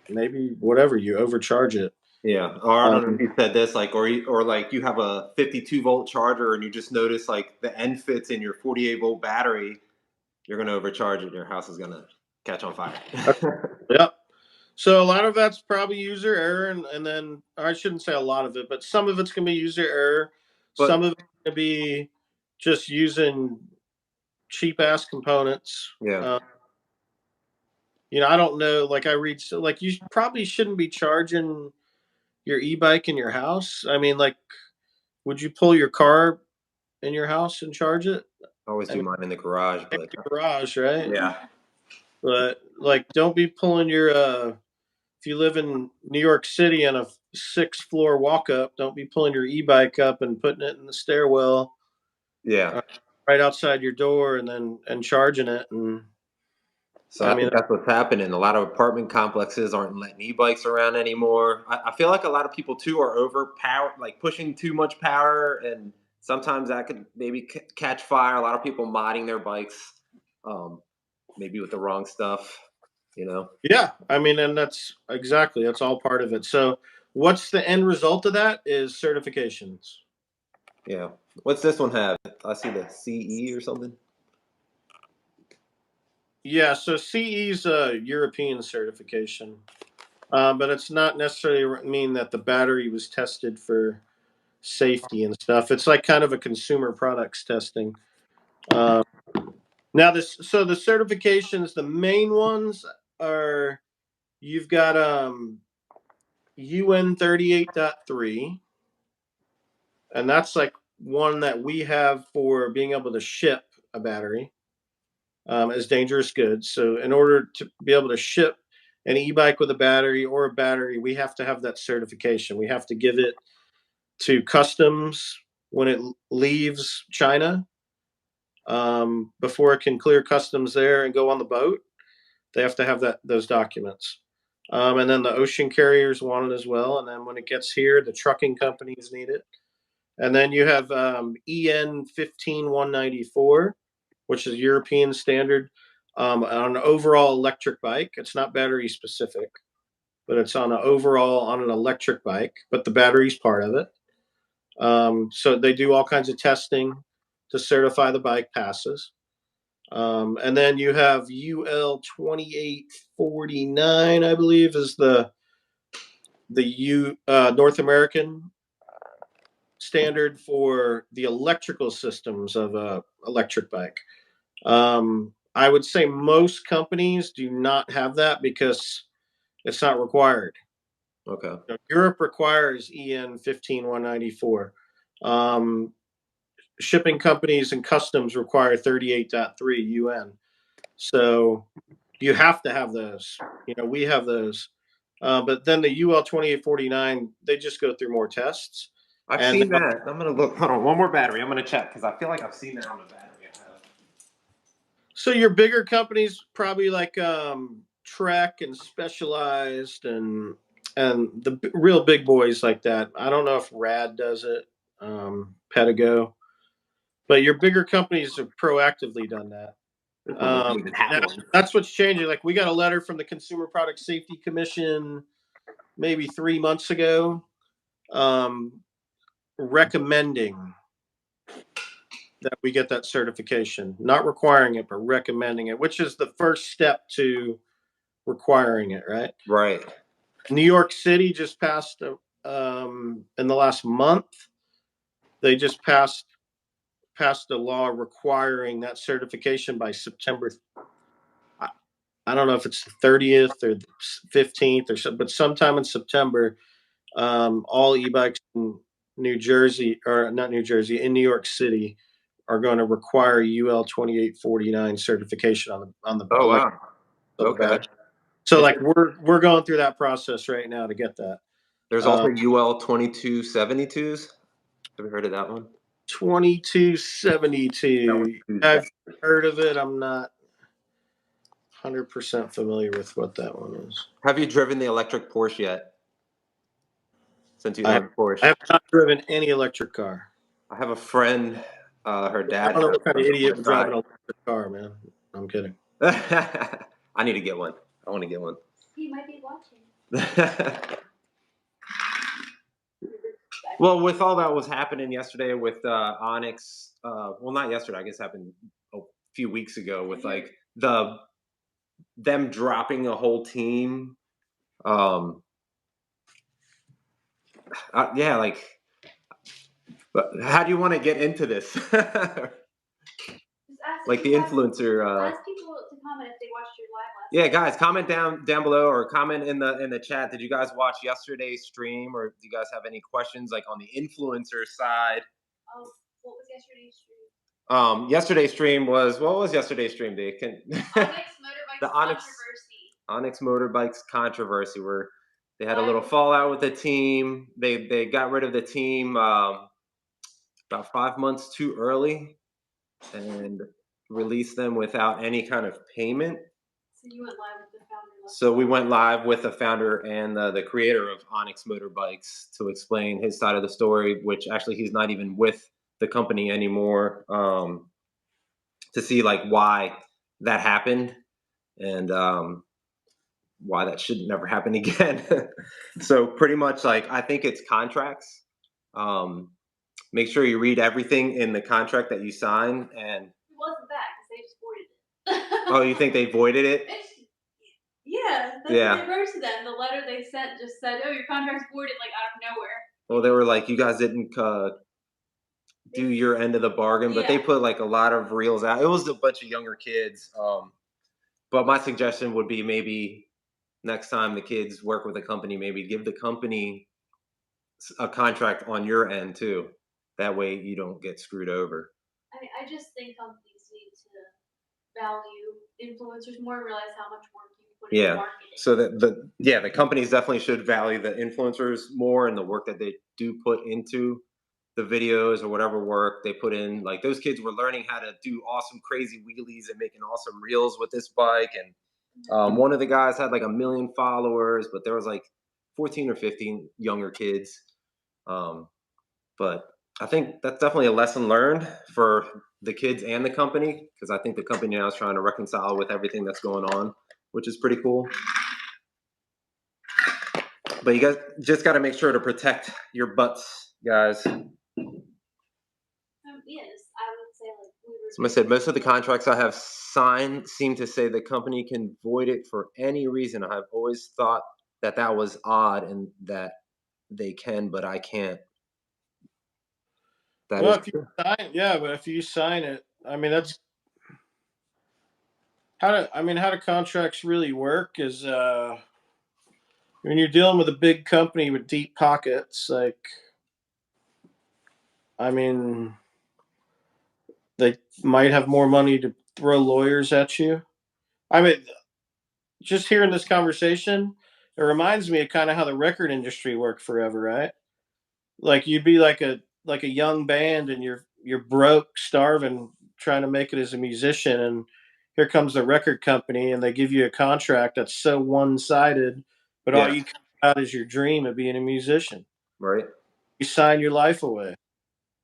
maybe whatever, you overcharge it. Yeah. Or I don't know if you said this, like, or like you have a 52-volt charger and you just notice like the end fits in your 48-volt battery, you're gonna overcharge it and your house is gonna catch on fire. Yep. So a lot of that's probably user error, and then I shouldn't say a lot of it, but some of it's gonna be user error. Some of it's gonna be just using cheap ass components. Yeah. I don't know. Like I read, so like you probably shouldn't be charging your e-bike in your house. I mean, like, would you pull your car in your house and charge it? I always do mine in the garage, but garage, right? Yeah. But like, don't be pulling your if you live in New York City on a 6th floor walk up, don't be pulling your e-bike up and putting it in the stairwell. Yeah. Right outside your door and charging it. And so I think that's what's happening. A lot of apartment complexes aren't letting e-bikes around anymore. I feel like a lot of people too are overpowered, like pushing too much power, and sometimes that could maybe catch fire. A lot of people modding their bikes, maybe with the wrong stuff. Yeah, I mean, and that's all part of it. So what's the end result of that is certifications. Yeah. What's this one have? I see the CE or something. Yeah, so CE's a European certification, but it's not necessarily mean that the battery was tested for safety and stuff. It's like kind of a consumer products testing. Now the certifications, the main ones are, you've got UN 38.3, and that's like one that we have for being able to ship a battery as dangerous goods. So in order to be able to ship an e-bike with a battery or a battery, we have to have that certification. We have to give it to customs when it leaves China before it can clear customs there and go on the boat. They have to have those documents. And then the ocean carriers want it as well. And then when it gets here, the trucking companies need it. And then you have EN 15194, which is a European standard on an overall electric bike. It's not battery specific, but it's on an electric bike, but the battery's part of it. So they do all kinds of testing to certify the bike passes. And then you have UL 2849, I believe, is the North American standard for the electrical systems of a electric bike. I would say most companies do not have that because it's not required. Okay. Europe requires EN 15194. Shipping companies and customs require 38.3 UN. So you have to have those. We have those. But then the UL 2849, they just go through more tests. I've seen that. I'm going to look. Hold on. One more battery. I'm going to check because I feel like I've seen that on the battery I have. So your bigger companies, probably like Trek and Specialized and the real big boys like that. I don't know if Rad does it, Pedigo, but your bigger companies have proactively done that. That's what's changing. Like we got a letter from the Consumer Product Safety Commission maybe 3 months ago, recommending that we get that certification, not requiring it, but recommending it, which is the first step to requiring it, right? Right. New York City just passed in the last month. They just passed a law requiring that certification by September. I don't know if it's the 30th or 15th or so, but sometime in September, all e-bikes in New Jersey, or not New Jersey, in New York City, are going to require UL 2849 certification on the. Oh wow. Okay. Badge. So like we're going through that process right now to get that. There's also UL 2272s. Have you heard of that one? 2272. I've heard of it. I'm not 100% familiar with what that one is. Have you driven the electric Porsche yet? Since you own Porsche, I have not driven any electric car. I have a friend. Her dad. I don't know what kind of idiot would drive an electric car, man. I'm kidding. I need to get one. I want to get one. He might be watching. Well, with all that was happening yesterday with Onyx, well, not yesterday. I guess happened a few weeks ago with like them dropping a whole team. Yeah, like. But how do you want to get into this? Like the influencer. Ask people to comment if they watched your live last night. Guys, comment down below or comment in the chat. Did you guys watch yesterday's stream, or do you guys have any questions like on the influencer side? Oh, what was yesterday's stream? Yesterday's stream was what was yesterday's stream, Dave? Onyx Motorbikes controversy. Onyx Motorbikes controversy, where they had a little fallout with the team. They got rid of the team about 5 months too early and released them without any kind of payment. So you went live with the founder? So we went live with the founder and the creator of Onyx Motorbikes to explain his side of the story, which actually he's not even with the company anymore, to see like why that happened and why that should never happen again. So pretty much like I think it's contracts. Make sure you read everything in the contract that you sign. And it wasn't that because they just voided it. Oh, you think they voided it? Yeah, that's what they wrote to them. The letter they sent just said, "Oh, your contract's voided," like out of nowhere. Well, they were like, "You guys didn't do your end of the bargain," but they put like a lot of reels out. It was a bunch of younger kids. But my suggestion would be maybe next time the kids work with a company, maybe give the company a contract on your end too. That way you don't get screwed over. I mean, I just think companies need to value influencers more and realize how much work you put into marketing. So the companies definitely should value the influencers more and the work that they do put into the videos or whatever work they put in. Like those kids were learning how to do awesome, crazy wheelies and making awesome reels with this bike. And one of the guys had like 1 million followers, but there was like 14 or 15 younger kids. But I think that's definitely a lesson learned for the kids and the company, because I think the company now is trying to reconcile with everything that's going on, which is pretty cool. But you guys just got to make sure to protect your butts, guys. Yes, I would say like Somebody said most of the contracts I have signed seem to say the company can void it for any reason. I've always thought that was odd and that they can, but I can't. But if you sign it, I mean that's how do contracts really work is when you're dealing with a big company with deep pockets, like I mean they might have more money to throw lawyers at you. I mean, just hearing this conversation, it reminds me of kind of how the record industry worked forever, right? Like you'd be like a young band and you're broke, starving, trying to make it as a musician, and here comes the record company and they give you a contract that's so one-sided, but all you care about is your dream of being a musician. Right. You sign your life away,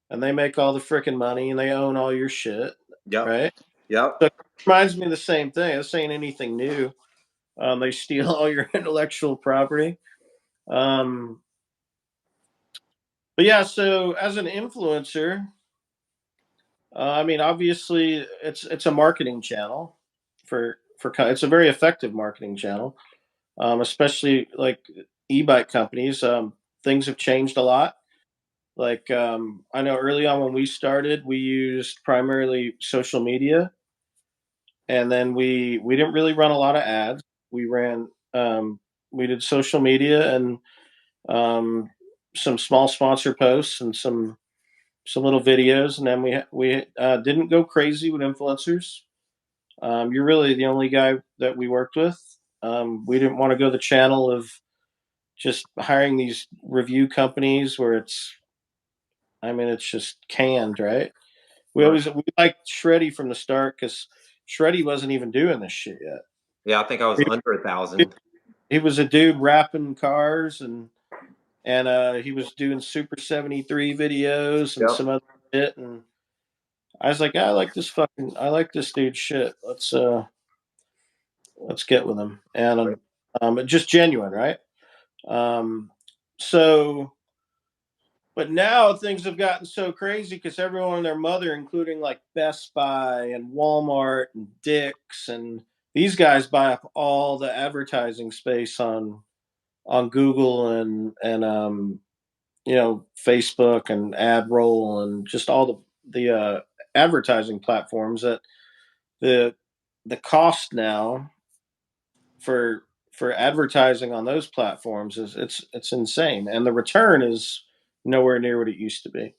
and they make all the freaking money, and they own all your shit. Yep. Right. Yep. So it reminds me of the same thing. This ain't anything new. They steal all your intellectual property. But yeah, so as an influencer, I mean, obviously, it's a marketing channel it's a very effective marketing channel, especially like e-bike companies. Things have changed a lot. Like I know early on when we started, we used primarily social media, and then we didn't really run a lot of ads. We ran we did social media and um, some small sponsor posts and some little videos, and then we didn't go crazy with influencers. You're really the only guy that we worked with. We didn't want to go the channel of just hiring these review companies where it's just canned, right? We liked Shreddy from the start because Shreddy wasn't even doing this shit yet. Yeah, I think I was under 1,000. He was a dude rapping cars and he was doing Super 73 videos and some other shit, and I was like, I like this dude's shit. Let's get with him. And just genuine, right? So but now things have gotten so crazy because everyone and their mother, including like Best Buy and Walmart and Dick's, and these guys buy up all the advertising space on Google and Facebook and AdRoll and just all the advertising platforms. That the cost now for advertising on those platforms is it's insane, and the return is nowhere near what it used to be.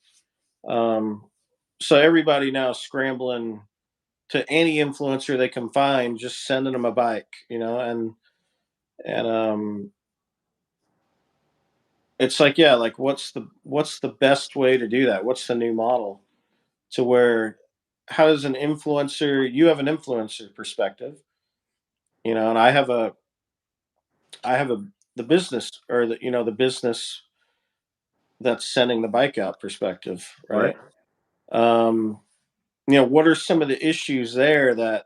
So everybody now scrambling to any influencer they can find, just sending them a bike, and it's like, yeah, like what's the best way to do that? What's the new model to where how does you have an influencer perspective, and I have the business or the business that's sending the bike out perspective, right? What are some of the issues there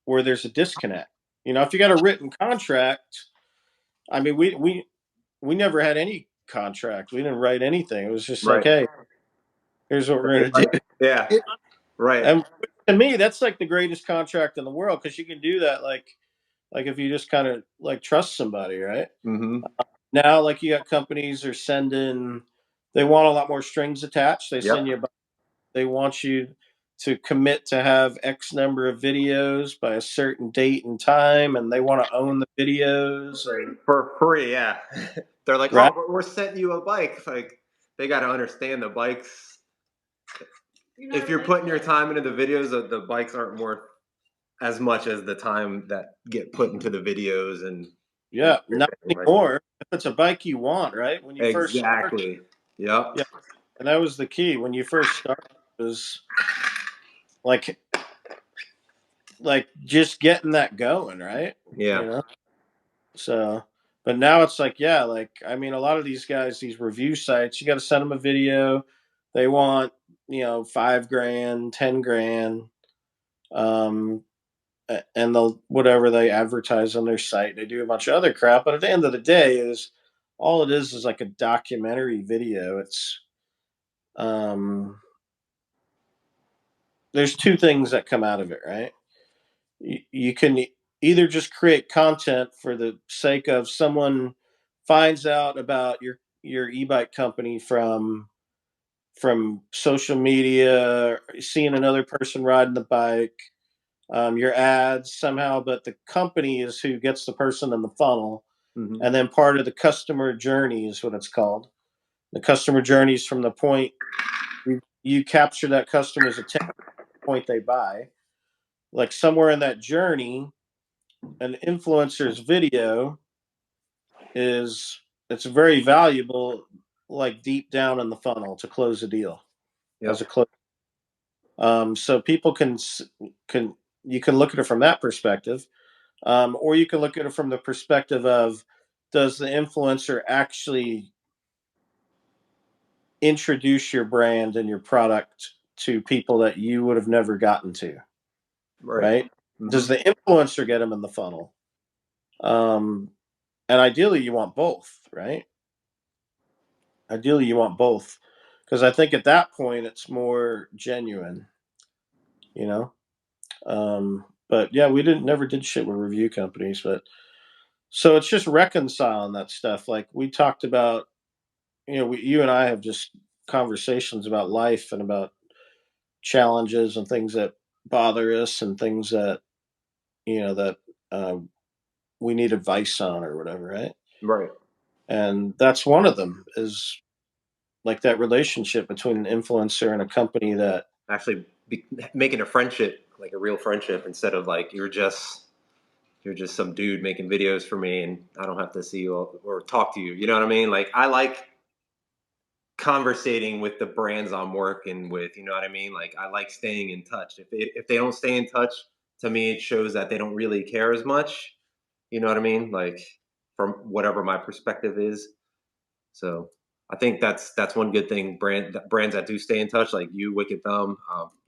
where there's a disconnect? If you got a written contract, I mean, we never had any contract. We didn't write anything. It was just like, hey, here's what we're going to do. Yeah. Right. And to me, that's like the greatest contract in the world because you can do that like if you just kind of like trust somebody, right? Mm-hmm. Now, like you got companies are they want a lot more strings attached. They send you, they want you to commit to have X number of videos by a certain date and time, and they want to own the videos for free. Yeah. They're like, right? oh, but we're sending you a bike. Like they got to understand the bikes. If you're putting your time into the videos, the bikes aren't worth as much as the time that get put into the videos and not anymore. If it's a bike you want, right? When you first started, yeah, and that was the key. When you first started, it was like just getting that going, right? Yeah. So, but now it's like, yeah, like I mean, a lot of these guys, these review sites, you got to send them a video. They want $5,000, $10,000. And they'll whatever they advertise on their site. They do a bunch of other crap, but at the end of the day, all it is like a documentary video. It's there's two things that come out of it, right? You can either just create content for the sake of someone finds out about your e-bike company from social media, seeing another person riding the bike, your ads somehow, but the company is who gets the person in the funnel. Mm-hmm. And then part of the customer journey is what it's called. The customer journey is from the point you capture that customer's attention point they buy. Like somewhere in that journey, an influencer's video it's very valuable, like deep down in the funnel to close a deal as a close. So people can you can look at it from that perspective, or you can look at it from the perspective of, does the influencer actually introduce your brand and your product to people that you would have never gotten to, right? Mm-hmm. Does the influencer get them in the funnel? And ideally, you want both, right? Ideally, you want both, because I think at that point it's more genuine, you know. But yeah, we never did shit with review companies, but so it's just reconciling that stuff. Like we talked about, you and I have just conversations about life and about challenges and things that bother us and things that that we need advice on or whatever, right? Right. And that's one of them, is like that relationship between an influencer and a company that actually making a friendship, like a real friendship, instead of like you're just some dude making videos for me and I don't have to see you or talk to you. You know what I mean? Like I like conversating with the brands I'm working with. You know what I mean? Like I like staying in touch. If they don't stay in touch, to me it shows that they don't really care as much. You know what I mean? Like from whatever my perspective is. So I think that's one good thing. Brands that do stay in touch, like you, Wicked Thumb,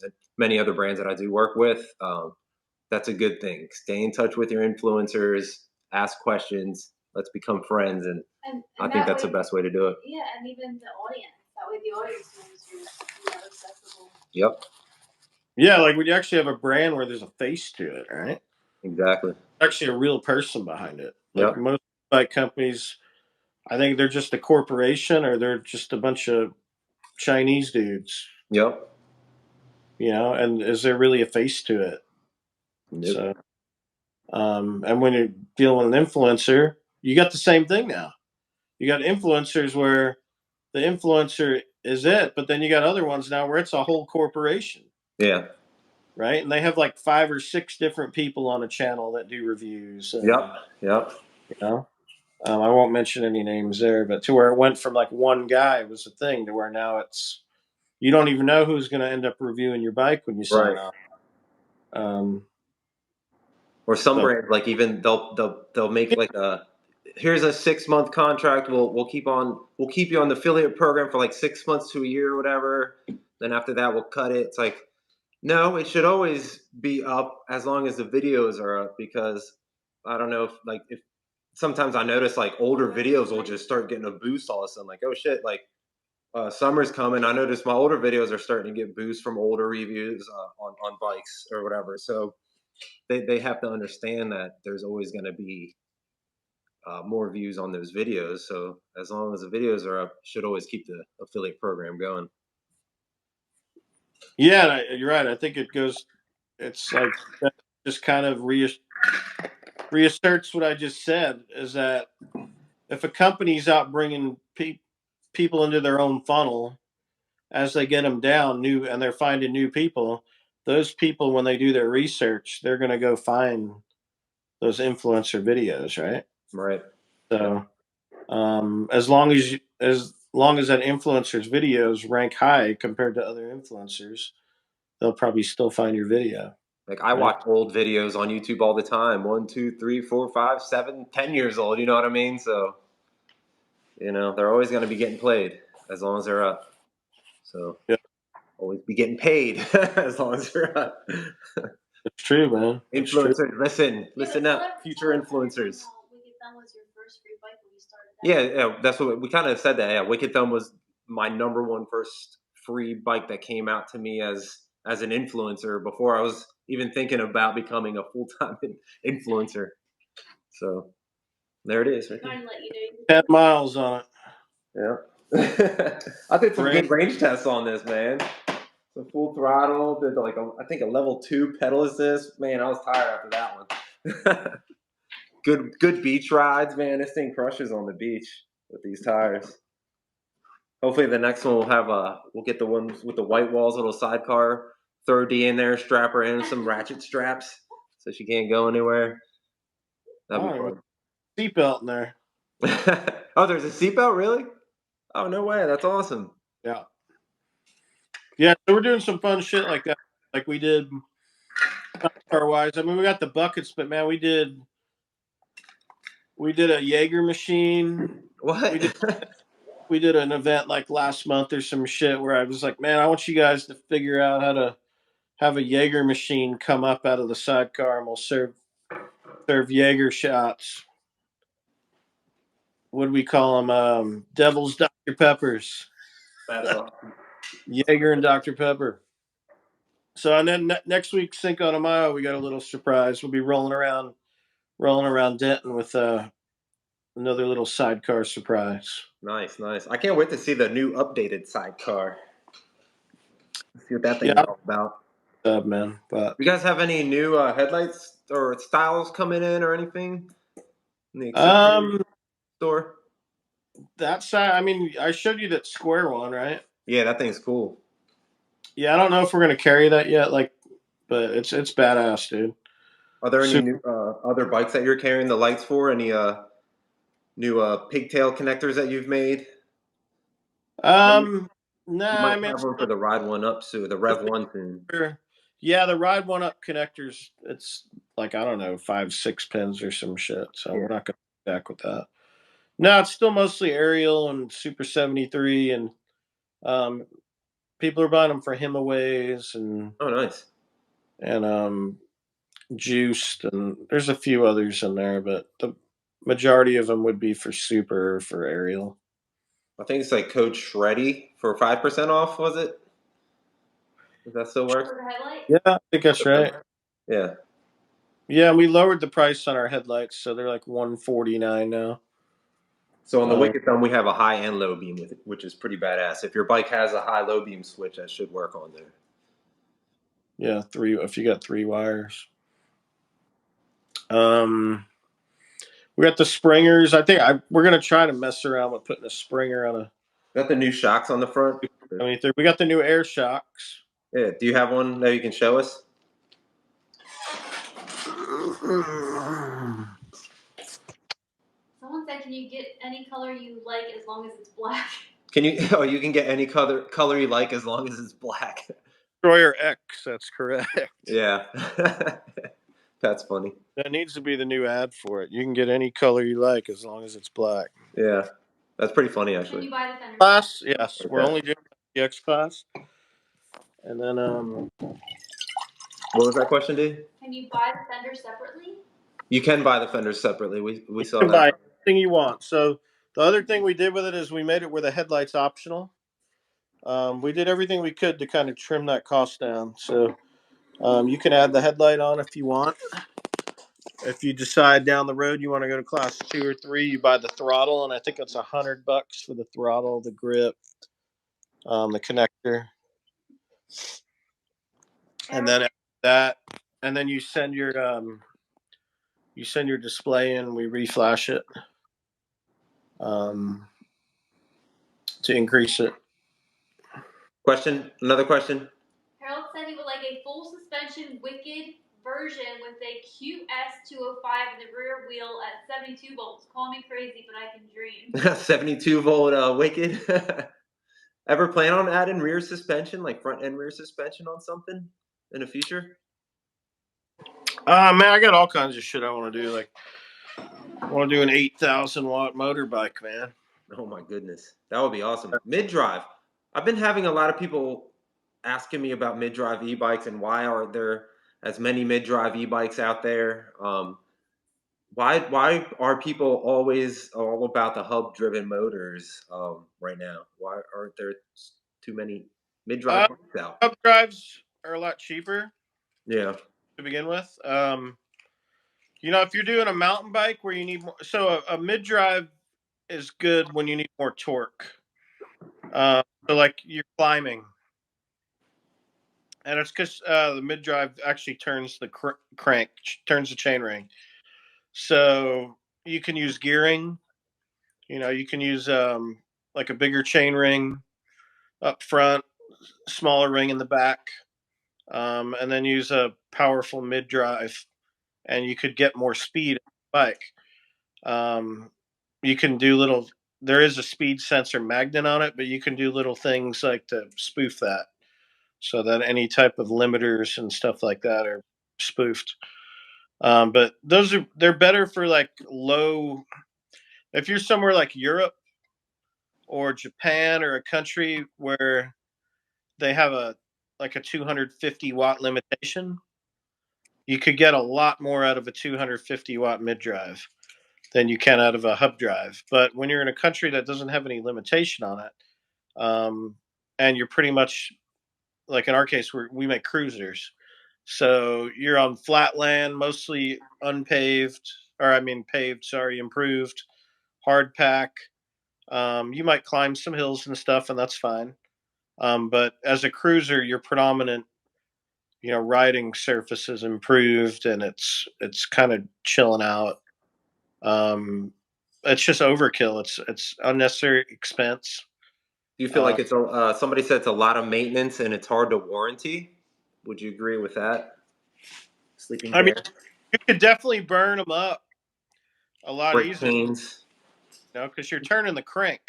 and many other brands that I do work with. That's a good thing. Stay in touch with your influencers, ask questions, let's become friends, and I think that's the best way to do it. Yeah, and even the audience. That way, the audience knows you're accessible. Yep. Yeah, like when you actually have a brand where there's a face to it, right? Exactly. Actually, a real person behind it. Like Yep. most bike companies, I think they're just a corporation or they're just a bunch of Chinese dudes. Yep. And is there really a face to it? Nope. So, and when you're dealing with an influencer, you got the same thing now. You got influencers where the influencer is it, but then you got other ones now where it's a whole corporation. Yeah. Right, and they have like 5 or 6 different people on a channel that do reviews. And, Yep. I won't mention any names there, but to where it went from like one guy was a thing to where now it's, you don't even know who's going to end up reviewing your bike when you sign Right. up. Or some brands, like even they'll make like here's a 6-month contract. We'll keep you on the affiliate program for like 6 months to a year or whatever. Then after that we'll cut it. It's like, no, it should always be up as long as the videos are up, because I don't know if sometimes I notice like older videos will just start getting a boost all of a sudden. Like, oh shit, like summer's coming. I noticed my older videos are starting to get boosts from older reviews on bikes or whatever. So they have to understand that there's always going to be more views on those videos. So as long as the videos are up, should always keep the affiliate program going. Yeah, you're right. I think it's like that just kind of reasserts what I just said, is that if a company's out bringing people into their own funnel, as they get them down and they're finding new people, those people, when they do their research, they're going to go find those influencer videos, right? Right. So, as long as that influencer's videos rank high compared to other influencers, they'll probably still find your video. Like I watch old videos on YouTube all the time. 1, 2, 3, 4, 5, 7, 10 years old. You know what I mean? So, they're always going to be getting played as long as they're up. So, yeah, always be getting paid as long as they're up. It's true, man. It's Influencers, true. listen up, future influencers. Wicked Thumb was your first free bike when you started Yeah, that's what we kind of said. That Wicked Thumb was my number one first free bike that came out to me as an influencer before I was even thinking about becoming a full-time influencer. So there it is. Right there. 10 miles on it. Yeah. I did some good range tests on this, man. So full throttle, did like I think a level 2 pedal assist. Man, I was tired after that one. Good beach rides, man. This thing crushes on the beach with these tires. Hopefully the next one we'll get the ones with the white walls, little sidecar, throw D in there, strap her in some ratchet straps so she can't go anywhere. That'd be fun. Seatbelt in there. Oh, there's a seatbelt, really? Oh, no way. That's awesome. Yeah. Yeah, so we're doing some fun shit like that. Like we did Sidecar wise, I mean, we got the buckets, but man, we did a Jaeger machine. What? We did an event like last month or some shit where I was like, man, I want you guys to figure out how to have a Jaeger machine come up out of the sidecar, and we'll serve Jaeger shots. What do we call them? Devil's Dr. Peppers. That's awesome. Jaeger and Dr. Pepper. So, and then next week, Cinco de Mayo, we got a little surprise. We'll be rolling around Denton with another little sidecar surprise. Nice. I can't wait to see the new updated sidecar. See what that thing is all about. Man. But you guys have any new headlights or styles coming in or anything in the accessory store? That side, I mean, I showed you that square one, right? Yeah, that thing's cool. Yeah, I don't know if we're gonna carry that yet, but it's badass, dude. Are there any new other bikes that you're carrying the lights for? Any new pigtail connectors that you've made? Nah, I mean, have one for the Ride One Up soon, the Rev One soon. Yeah, the Ride One Up connectors. It's like, I don't know, 5-6 pins or some shit. So we're not gonna go back with that. No, it's still mostly Ariel and Super 73, and people are buying them for Himaways and nice, and Juiced, and there's a few others in there, but the majority of them would be for Super or for Ariel. I think it's like code Shreddy for 5% off. Was it? Does that still work? Yeah, I think that's right. Yeah. Yeah, we lowered the price on our headlights, so they're like $149 now. So on the Wicked Thumb, we have a high and low beam with it, which is pretty badass. If your bike has a high low beam switch, that should work on there. Yeah, 3 if you got 3 wires. We got the springers. I think we're gonna try to mess around with putting a springer on a. Got the new shocks on the front. We got the new air shocks. Yeah. Do you have one that you can show us? Someone said, "Can you get any color you like as long as it's black?" Can you? Oh, you can get any color you like as long as it's black. Destroyer X. That's correct. Yeah. That's funny. That needs to be the new ad for it. You can get any color you like as long as it's black. Yeah. That's pretty funny, actually. Can you buy the fender class? Yes. Okay. We're only doing the X class. And then what was that question, D? Can you buy the fender separately? You can buy the fenders separately. We saw that. Buy anything you want. So the other thing we did with it is we made it where the headlight's optional. We did everything we could to kind of trim that cost down. So you can add the headlight on if you want. If you decide down the road you want to go to class 2 or 3, you buy the throttle, and I think it's $100 for the throttle, the grip, the connector, and then you send your display in. We reflash it to increase it. Another question. Harold said he would like a full suspension Wicked version with a QS205 in the rear wheel at 72 volts. Call me crazy, but I can dream. 72 volt Wicked. Ever plan on adding rear suspension, like front and rear suspension on something in the future? Man, I got all kinds of shit I want to do. Like, I want to do an 8,000 watt motorbike, man. Oh my goodness, that would be awesome. Mid drive. I've been having a lot of people asking me about mid drive e-bikes and why are there as many mid drive e-bikes out there? Why are people always all about the hub driven motors right now? Why aren't there too many mid drive bikes out? Hub drives are a lot cheaper. Yeah. To begin with, if you're doing a mountain bike where you need more, so a mid drive is good when you need more torque. So like you're climbing, and it's because the mid drive actually turns the turns the chain ring. So you can use gearing. You can use like a bigger chain ring up front, smaller ring in the back, and then use a powerful mid drive, and you could get more speed on the bike. You can do there is a speed sensor magnet on it, but you can do little things like to spoof that so that any type of limiters and stuff like that are spoofed. But they're better for like low. If you're somewhere like Europe or Japan or a country where they have a 250 watt limitation, you could get a lot more out of a 250 watt mid drive than you can out of a hub drive. But when you're in a country that doesn't have any limitation on it, and you're pretty much like in our case, we make cruisers, so you're on flat land, mostly unpaved, or I mean paved, sorry, improved, hard pack. You might climb some hills and stuff, and that's fine. But as a cruiser, your predominant, riding surface is improved, and it's kind of chilling out. It's just overkill. It's unnecessary expense. Do you feel like it's somebody said it's a lot of maintenance and it's hard to warranty? Would you agree with that? Sleeping Bear? I mean, you could definitely burn them up a lot Brake easier, chains. because you're turning the crank.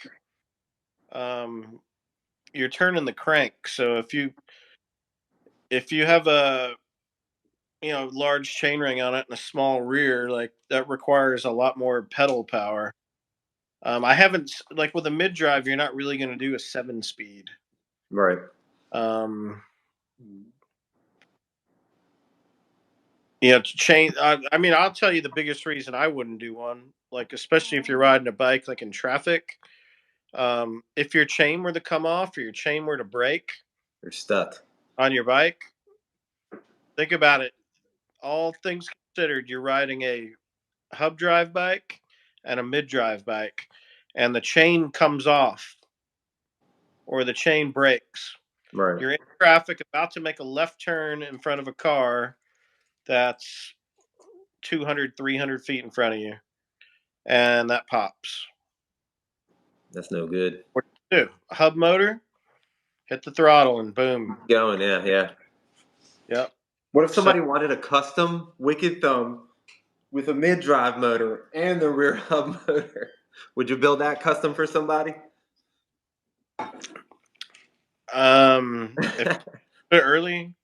You're turning the crank. So if you have a large chainring on it and a small rear, like that requires a lot more pedal power. I haven't, like with a mid drive, you're not really going to do a 7-speed. Right. Chain. I mean, I'll tell you the biggest reason I wouldn't do one, like especially if you're riding a bike, like in traffic. If your chain were to come off or your chain were to break, You're stuck on your bike. Think about it. All things considered, you're riding a hub drive bike and a mid drive bike, and the chain comes off or the chain breaks. Right. You're in traffic, about to make a left turn in front of a car that's 200, 300 feet in front of you, and that pops. That's no good. What do you do? A hub motor, hit the throttle, and boom. Going, yeah. Yep. What if somebody wanted a custom Wicked Thumb with a mid-drive motor and the rear hub motor? Would you build that custom for somebody? If bit early,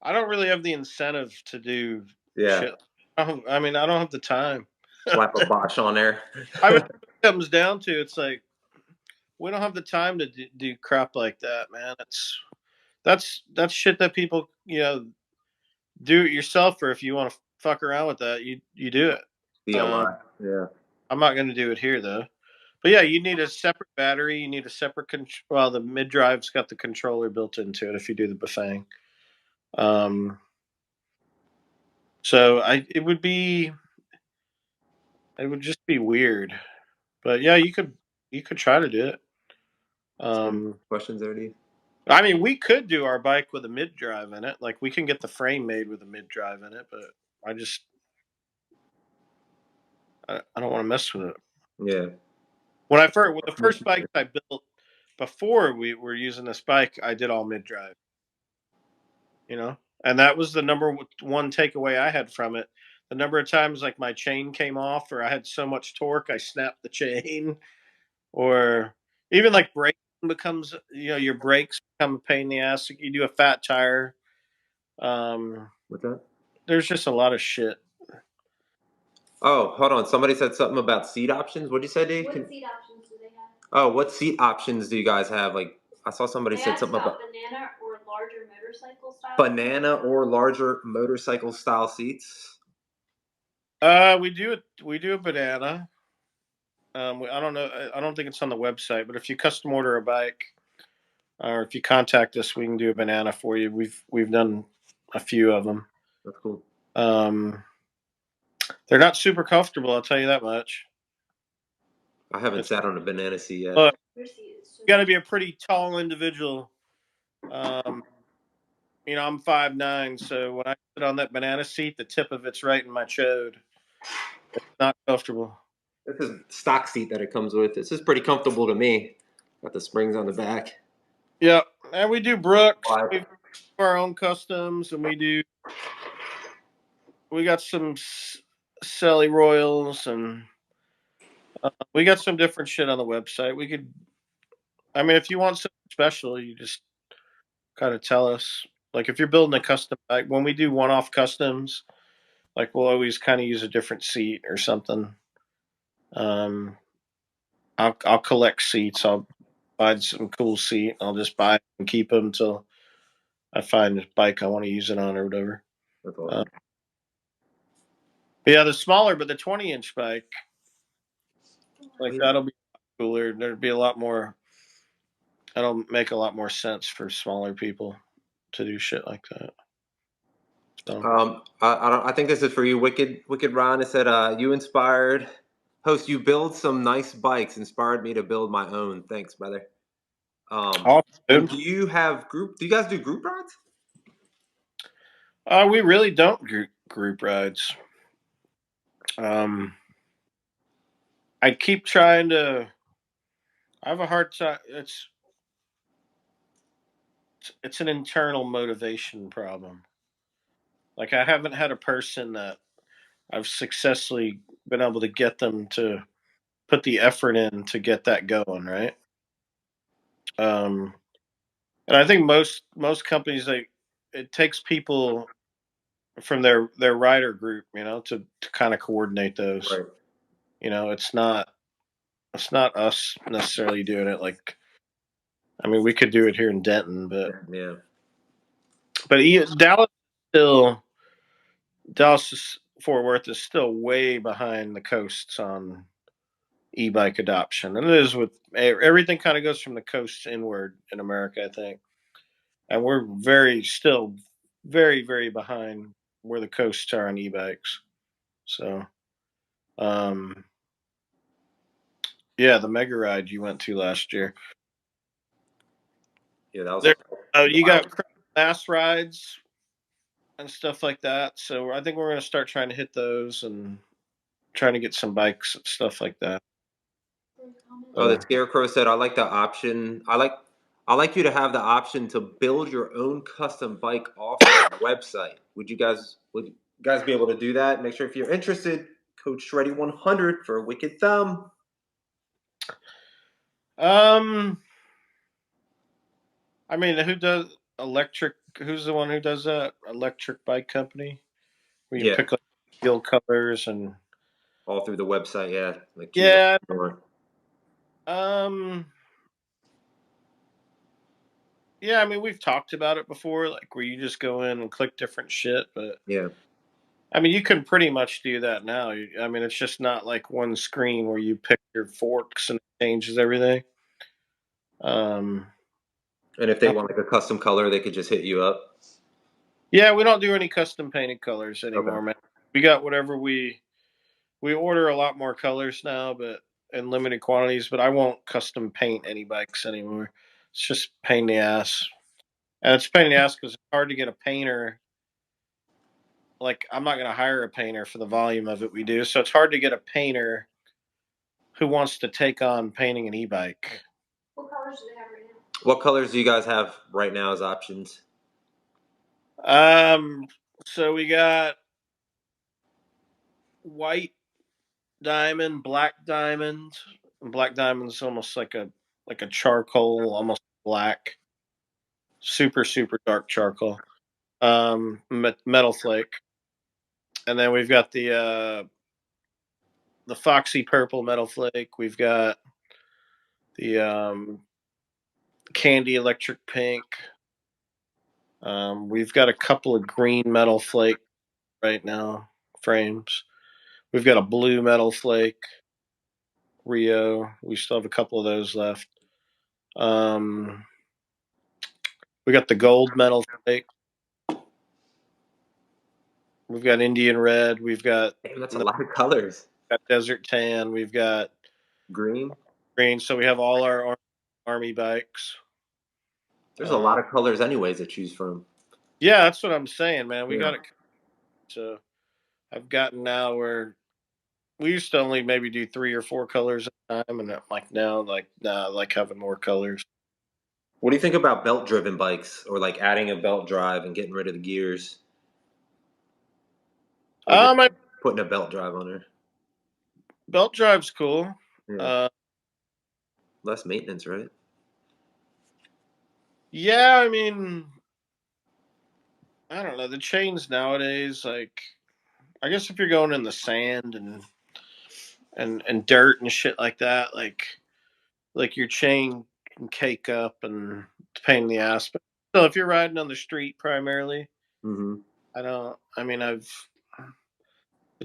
I don't really have the incentive to do shit. I don't have the time. Slap a Bosch on there. I mean, it comes down to, it's like we don't have the time to do crap like that, man. That's shit that people do it yourself, or if you want to fuck around with that, you do it. DIY. Yeah. I'm not going to do it here though. But yeah, you need a separate battery. You need a separate well, the mid drive's got the controller built into it if you do the Bafang. So it would just be weird. But yeah, you could try to do it. Questions already? I mean, we could do our bike with a mid drive in it. Like we can get the frame made with a mid drive in it, but I don't want to mess with it. Yeah. When the first bike I built before we were using this bike, I did all mid drive. And that was the number one takeaway I had from it. The number of times like my chain came off, or I had so much torque I snapped the chain, or even like braking becomes, your brakes become a pain in the ass. You do a fat tire. What's that? There's just a lot of shit. Oh, hold on. Somebody said something about seat options. What did you say, Dave? What seat options do they have? Oh, what seat options do you guys have? Like, I saw somebody said something about banana or larger motorcycle style. Banana or larger motorcycle style seats. We do a banana. I don't know. I don't think it's on the website, but if you custom order a bike, or if you contact us, we can do a banana for you. We've done a few of them. That's cool. They're not super comfortable, I'll tell you that much. I haven't sat on a banana seat yet. Look, you got to be a pretty tall individual. I'm 5'9", so when I sit on that banana seat, the tip of it's right in my chode. It's not comfortable. This is stock seat that it comes with. This is pretty comfortable to me. Got the springs on the back. Yeah, and we do Brooks. We do our own customs, and we got some Sally Royals, and we got some different shit on the website. If you want something special, you just kind of tell us. Like if you're building a custom bike, when we do one-off customs, like we'll always kind of use a different seat or something. I'll collect seats. I'll find some cool seat. I'll just buy them and keep them until I find a bike I want to use it on or whatever. That's awesome. Yeah, the smaller, but the 20-inch bike, like that'll be cooler. There'd be a lot more. That'll make a lot more sense for smaller people to do shit like that. So. I think this is for you, Wicked Ron. It said, you inspired host. You build some nice bikes. Inspired me to build my own. Thanks, brother. And do you have group? Do you guys do group rides? We really don't group rides. I keep trying to. I have a hard time. It's an internal motivation problem. Like I haven't had a person that I've successfully been able to get them to put the effort in to get that going, right? And I think most companies it takes people from their rider group, to kind of coordinate those. Right. It's not us necessarily doing it. Like, I mean, we could do it here in Denton, but yeah. But Dallas Fort Worth is still way behind the coasts on e-bike adoption, and it is with everything. Kind of goes from the coast inward in America, I think, and we're still very, very behind where the coasts are on e-bikes. So, yeah, the mega ride you went to last year. Yeah, that was. You got mass rides and stuff like that. So I think we're going to start trying to hit those and trying to get some bikes and stuff like that. Oh, the Scarecrow said, "I like the option. I like you to have the option to build your own custom bike off the website. Would you guys be able to do that? Make sure if you're interested, code Shreddy100 for a Wicked Thumb." I mean, who does electric? Who's the one who does that? Electric bike company where you pick like steel colors and all through the website. Yeah, yeah. Yeah, I mean, we've talked about it before, like where you just go in and click different shit. But yeah, I mean, you can pretty much do that now. I mean, it's just not like one screen where you pick your forks and it changes everything. And if they want like a custom color, they could just hit you up. Yeah, we don't do any custom painted colors anymore, man. We got whatever we order a lot more colors now, but in limited quantities. But I won't custom paint any bikes anymore. It's just pain in the ass, and it's pain in the ass because it's hard to get a painter. Like I'm not going to hire a painter for the volume of it we do, so it's hard to get a painter who wants to take on painting an e-bike. What colors do they have right now? What colors do you guys have right now as options? So we got white diamond, black diamond. And black diamond's almost like a charcoal, almost black, super dark charcoal. Metal flake, and then we've got the foxy purple metal flake. We've got the candy electric pink. We've got a couple of green metal flake right now frames. We've got a blue metal flake Rio. We still have a couple of those left. We got the gold metal flake. We've got Indian red. We've got that's a lot of colors. Got desert tan. We've got green. So we have all our army bikes. There's a lot of colors anyways to choose from. Yeah, that's what I'm saying, man. We got it. So I've gotten now where we used to only maybe do 3 or 4 colors at a time, and like now, I like having more colors. What do you think about belt-driven bikes, or like adding a belt drive and getting rid of the gears? Putting a belt drive on her. Belt drive's cool. Yeah. Less maintenance, right? Yeah, I mean, I don't know, the chains nowadays, like, I guess if you're going in the sand and dirt and shit like that, like your chain can cake up and it's a pain in the ass. But so if you're riding on the street primarily, Mm-hmm. I don't. I mean, the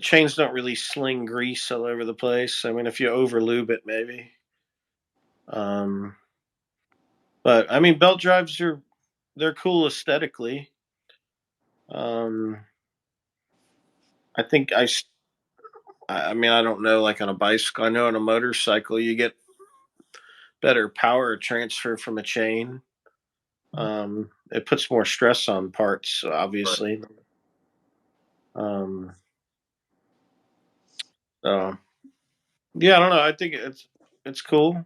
chains don't really sling grease all over the place. I mean, if you over lube it, maybe. Um, but I mean, belt drives they're cool aesthetically. Um, I think I mean, I don't know, like on a bicycle. I know on a motorcycle you get better power transfer from a chain. It puts more stress on parts, Right. obviously. Um, so yeah, I don't know. I think it's cool.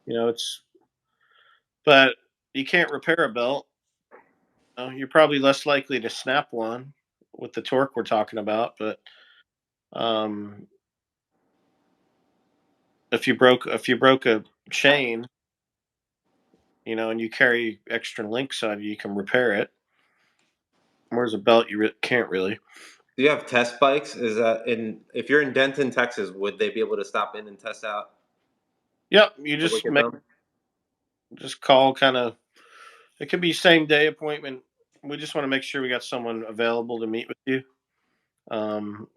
It's but you can't repair a belt. You're probably less likely to snap one with the torque we're talking about. But um, if you broke a chain, and you carry extra links on you, you can repair it. Whereas a belt, you can't really. Do you have test bikes? Is that if you're in Denton, Texas, would they be able to stop in and test out Yep, you the just Wicked Thumb? just call kind of. It could be same day appointment. We just want to make sure we got someone available to meet with you. Um,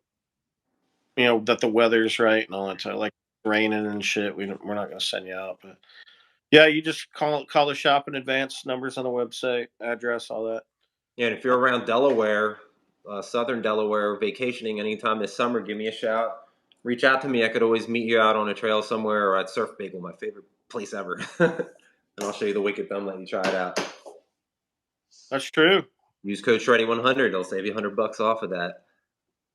that the weather's right and all that time, like raining and shit. We're not going to send you out, but yeah, you just call the shop in advance. Numbers on the website, address, all that. Yeah, and if you're around Delaware, southern Delaware, vacationing anytime this summer, give me a shout. Reach out to me. I could always meet you out on a trail somewhere or at Surf Bagel, my favorite place ever. And I'll show you the Wicked Thumb, let you try it out. That's true. Use code Shreddy100. They'll save you $100 off of that.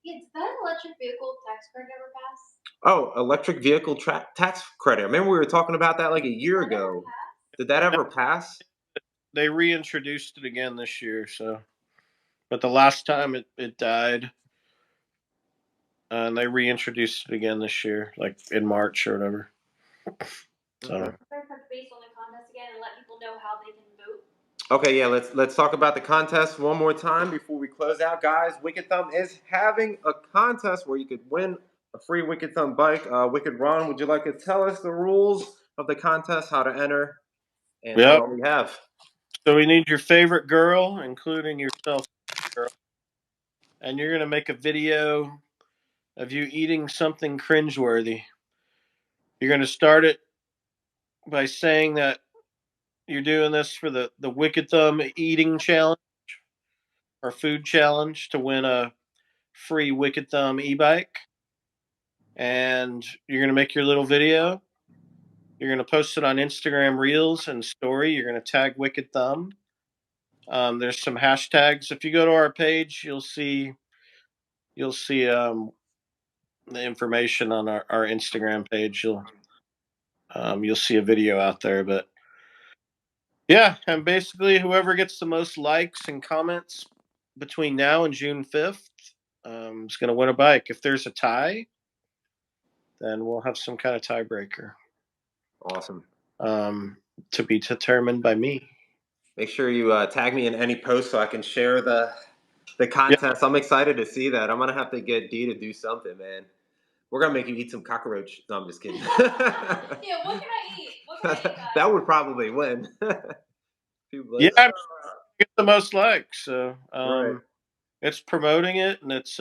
Yeah, did that electric vehicle tax credit ever pass? Oh, electric vehicle tax credit. I remember we were talking about that like a year ago. Did that ever pass? They reintroduced it again this year, but the last time it died, and they reintroduced it again this year, like in March or whatever. So. Okay. Touch base on the contest again and let people know how they can vote. Okay, yeah, let's talk about the contest one more time before we close out, guys. Wicked Thumb is having a contest where you could win a free Wicked Thumb bike. Wicked Ron, would you like to tell us the rules of the contest, how to enter, and how Yep. long we have? So we need your favorite girl, including yourself, girl, and you're gonna make a video of you eating something cringeworthy. You're gonna start it by saying that you're doing this for the Wicked Thumb eating challenge or food challenge to win a free Wicked Thumb e-bike. And you're gonna make your little video. You're gonna post it on Instagram Reels and Story. You're gonna tag Wicked Thumb. There's some hashtags. If you go to our page, you'll see the information on our Instagram page. You'll see a video out there. But yeah, and basically whoever gets the most likes and comments between now and June 5th is going to win a bike. If there's a tie, then we'll have some kind of tiebreaker. Awesome. To be determined by me. Make sure you tag me in any post so I can share the contest. Yep. I'm excited to see that. I'm gonna have to get Dee to do something, man. We're gonna make you eat some cockroach. No, I'm just kidding. Yeah, what can I eat? What can I eat, guys? That would probably win. Yeah, get the most likes. So right. It's promoting it and it's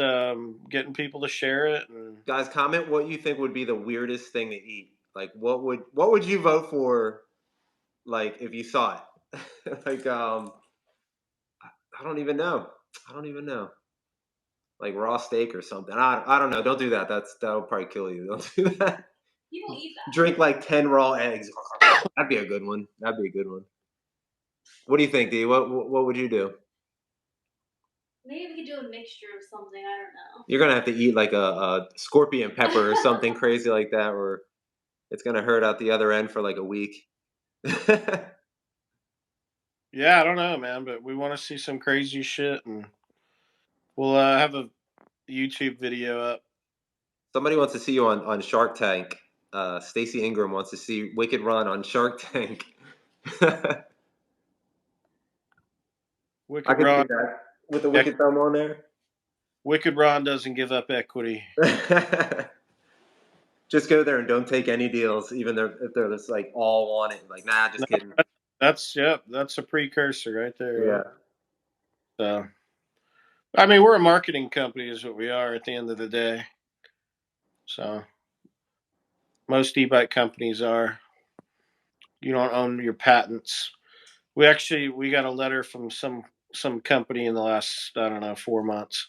getting people to share it. And guys, comment what you think would be the weirdest thing to eat. Like, what would you vote for? Like, if you saw it, like, I don't even know. Like raw steak or something. I don't know. Don't do that. That'll probably kill you. Don't do that. People eat that. Drink like 10 raw eggs. That'd be a good one. What do you think, Dee? What would you do? Maybe we could do a mixture of something. I don't know. You're gonna have to eat like a scorpion pepper or something crazy like that, or it's gonna hurt out the other end for like a week. Yeah, I don't know, man, but we want to see some crazy shit, and we'll have a YouTube video up. Somebody wants to see you on Shark Tank. Stacey Ingram wants to see Wicked Run on Shark Tank. Wicked I can Ron, see that with the Wicked Thumb on there. Wicked Ron doesn't give up equity. Just go there and don't take any deals, even if they're just like all on it. Like, nah, just kidding. That's a precursor right there. Yeah. Right? So, I mean, we're a marketing company, is what we are at the end of the day. So, most e-bike companies are. You don't own your patents. We got a letter from some company in the last, I don't know, 4 months.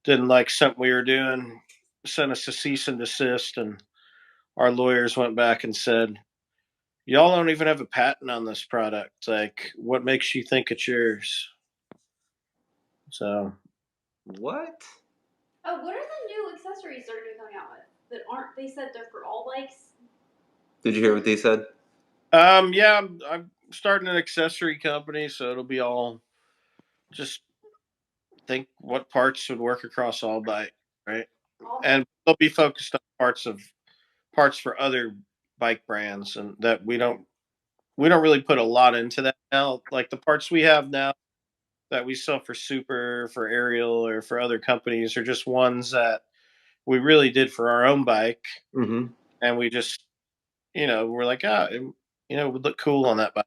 Didn't like something we were doing, sent us a cease and desist, and our lawyers went back and said, y'all don't even have a patent on this product. Like, what makes you think it's yours? So, What? Oh, what are the new accessories they're going to be coming out with that aren't? They said they're for all bikes. Did you hear what they said? yeah, I'm starting an accessory company, so it'll be all just think what parts would work across all bikes, right? And they'll be focused on parts for other bike brands, and that we don't really put a lot into that now. Like the parts we have now that we sell for Super, for Ariel, or for other companies are just ones that we really did for our own bike, and we just, we're like, it would look cool on that bike,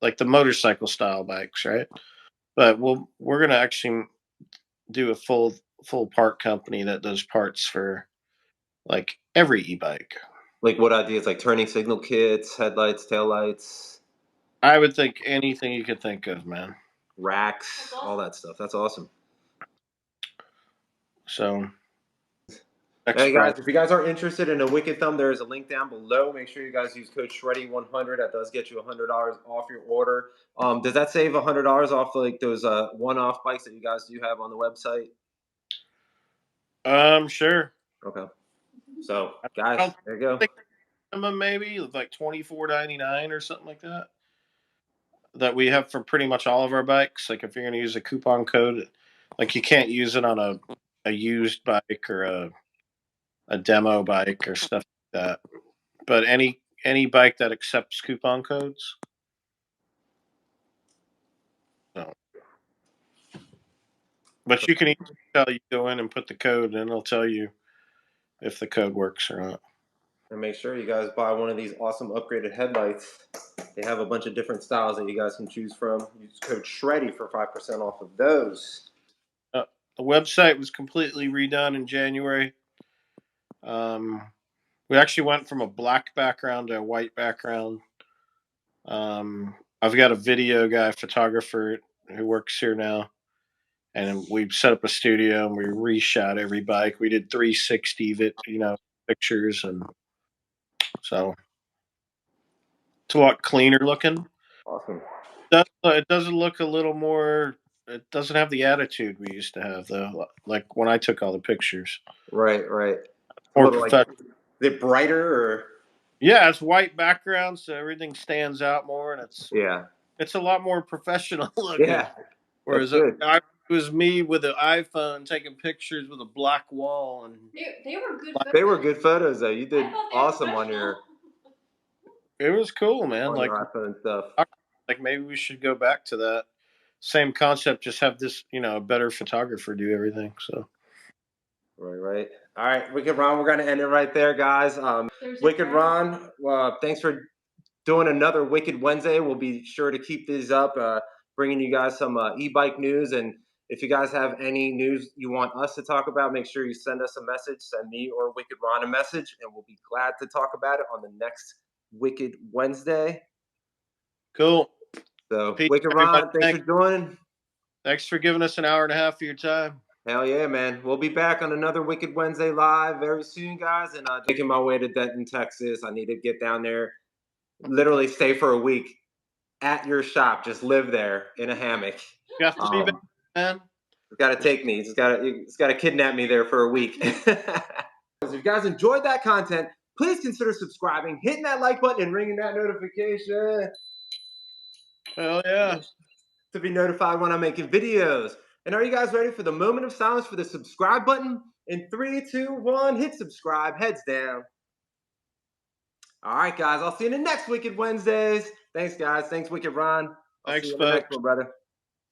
like the motorcycle style bikes, right? But we're gonna actually do a full part company that does parts for like every e-bike. Like what ideas? Like turning signal kits, headlights, taillights. I would think anything you could think of, man. Racks, all that stuff. That's awesome. So, hey guys, if you guys are interested in a Wicked Thumb, there is a link down below. Make sure you guys use code Shreddy100. That does get you $100 off your order. Does that save $100 off like those one-off bikes that you guys do have on the website? Sure. Okay. So, guys, there you go. Maybe like $24.99 or something like that. That we have for pretty much all of our bikes. Like if you're going to use a coupon code, like you can't use it on a used bike or a demo bike or stuff like that. But any bike that accepts coupon codes. No. But you can go in and put the code, and it'll tell you if the code works or not. And make sure you guys buy one of these awesome upgraded headlights. They have a bunch of different styles that you guys can choose from. Use code Shreddy for 5% off of those. The website was completely redone in January. We actually went from a black background to a white background. I've got a video guy, photographer who works here now, and we set up a studio and we reshot every bike. We did 360 pictures, and so it's a lot cleaner looking. Awesome. It doesn't look a little more. It doesn't have the attitude we used to have though. Like when I took all the pictures. Right. More professional. Like, is it brighter or? Yeah, it's white background, so everything stands out more, and it's a lot more professional looking. Yeah. Whereas it was me with an iPhone taking pictures with a black wall, and they were good. They were good photos though. You did awesome on your. It was cool, man. On like your iPhone stuff. Like maybe we should go back to that same concept. Just have this, a better photographer do everything. So. Right. All right, Wicked Ron, we're gonna end it right there, guys. Wicked Ron, thanks for doing another Wicked Wednesday. We'll be sure to keep these up, bringing you guys some e-bike news. And if you guys have any news you want us to talk about, make sure you send us a message. Send me or Wicked Ron a message, and we'll be glad to talk about it on the next Wicked Wednesday. Cool. So, Wicked Ron, thanks for joining. Thanks for giving us an hour and a half of your time. Hell yeah, man. We'll be back on another Wicked Wednesday live very soon, guys. And taking my way to Denton, Texas. I need to get down there, literally stay for a week at your shop. Just live there in a hammock. You got to be back, man. It's got to take me. It's got to kidnap me there for a week. If you guys enjoyed that content, please consider subscribing, hitting that like button, and ringing that notification. Hell yeah. To be notified when I'm making videos. And are you guys ready for the moment of silence for the subscribe button? In 3, 2, 1, hit subscribe, heads down. All right, guys, I'll see you in the next Wicked Wednesdays. Thanks, guys. Thanks, Wicked Ron. I'll see you in the next one, brother.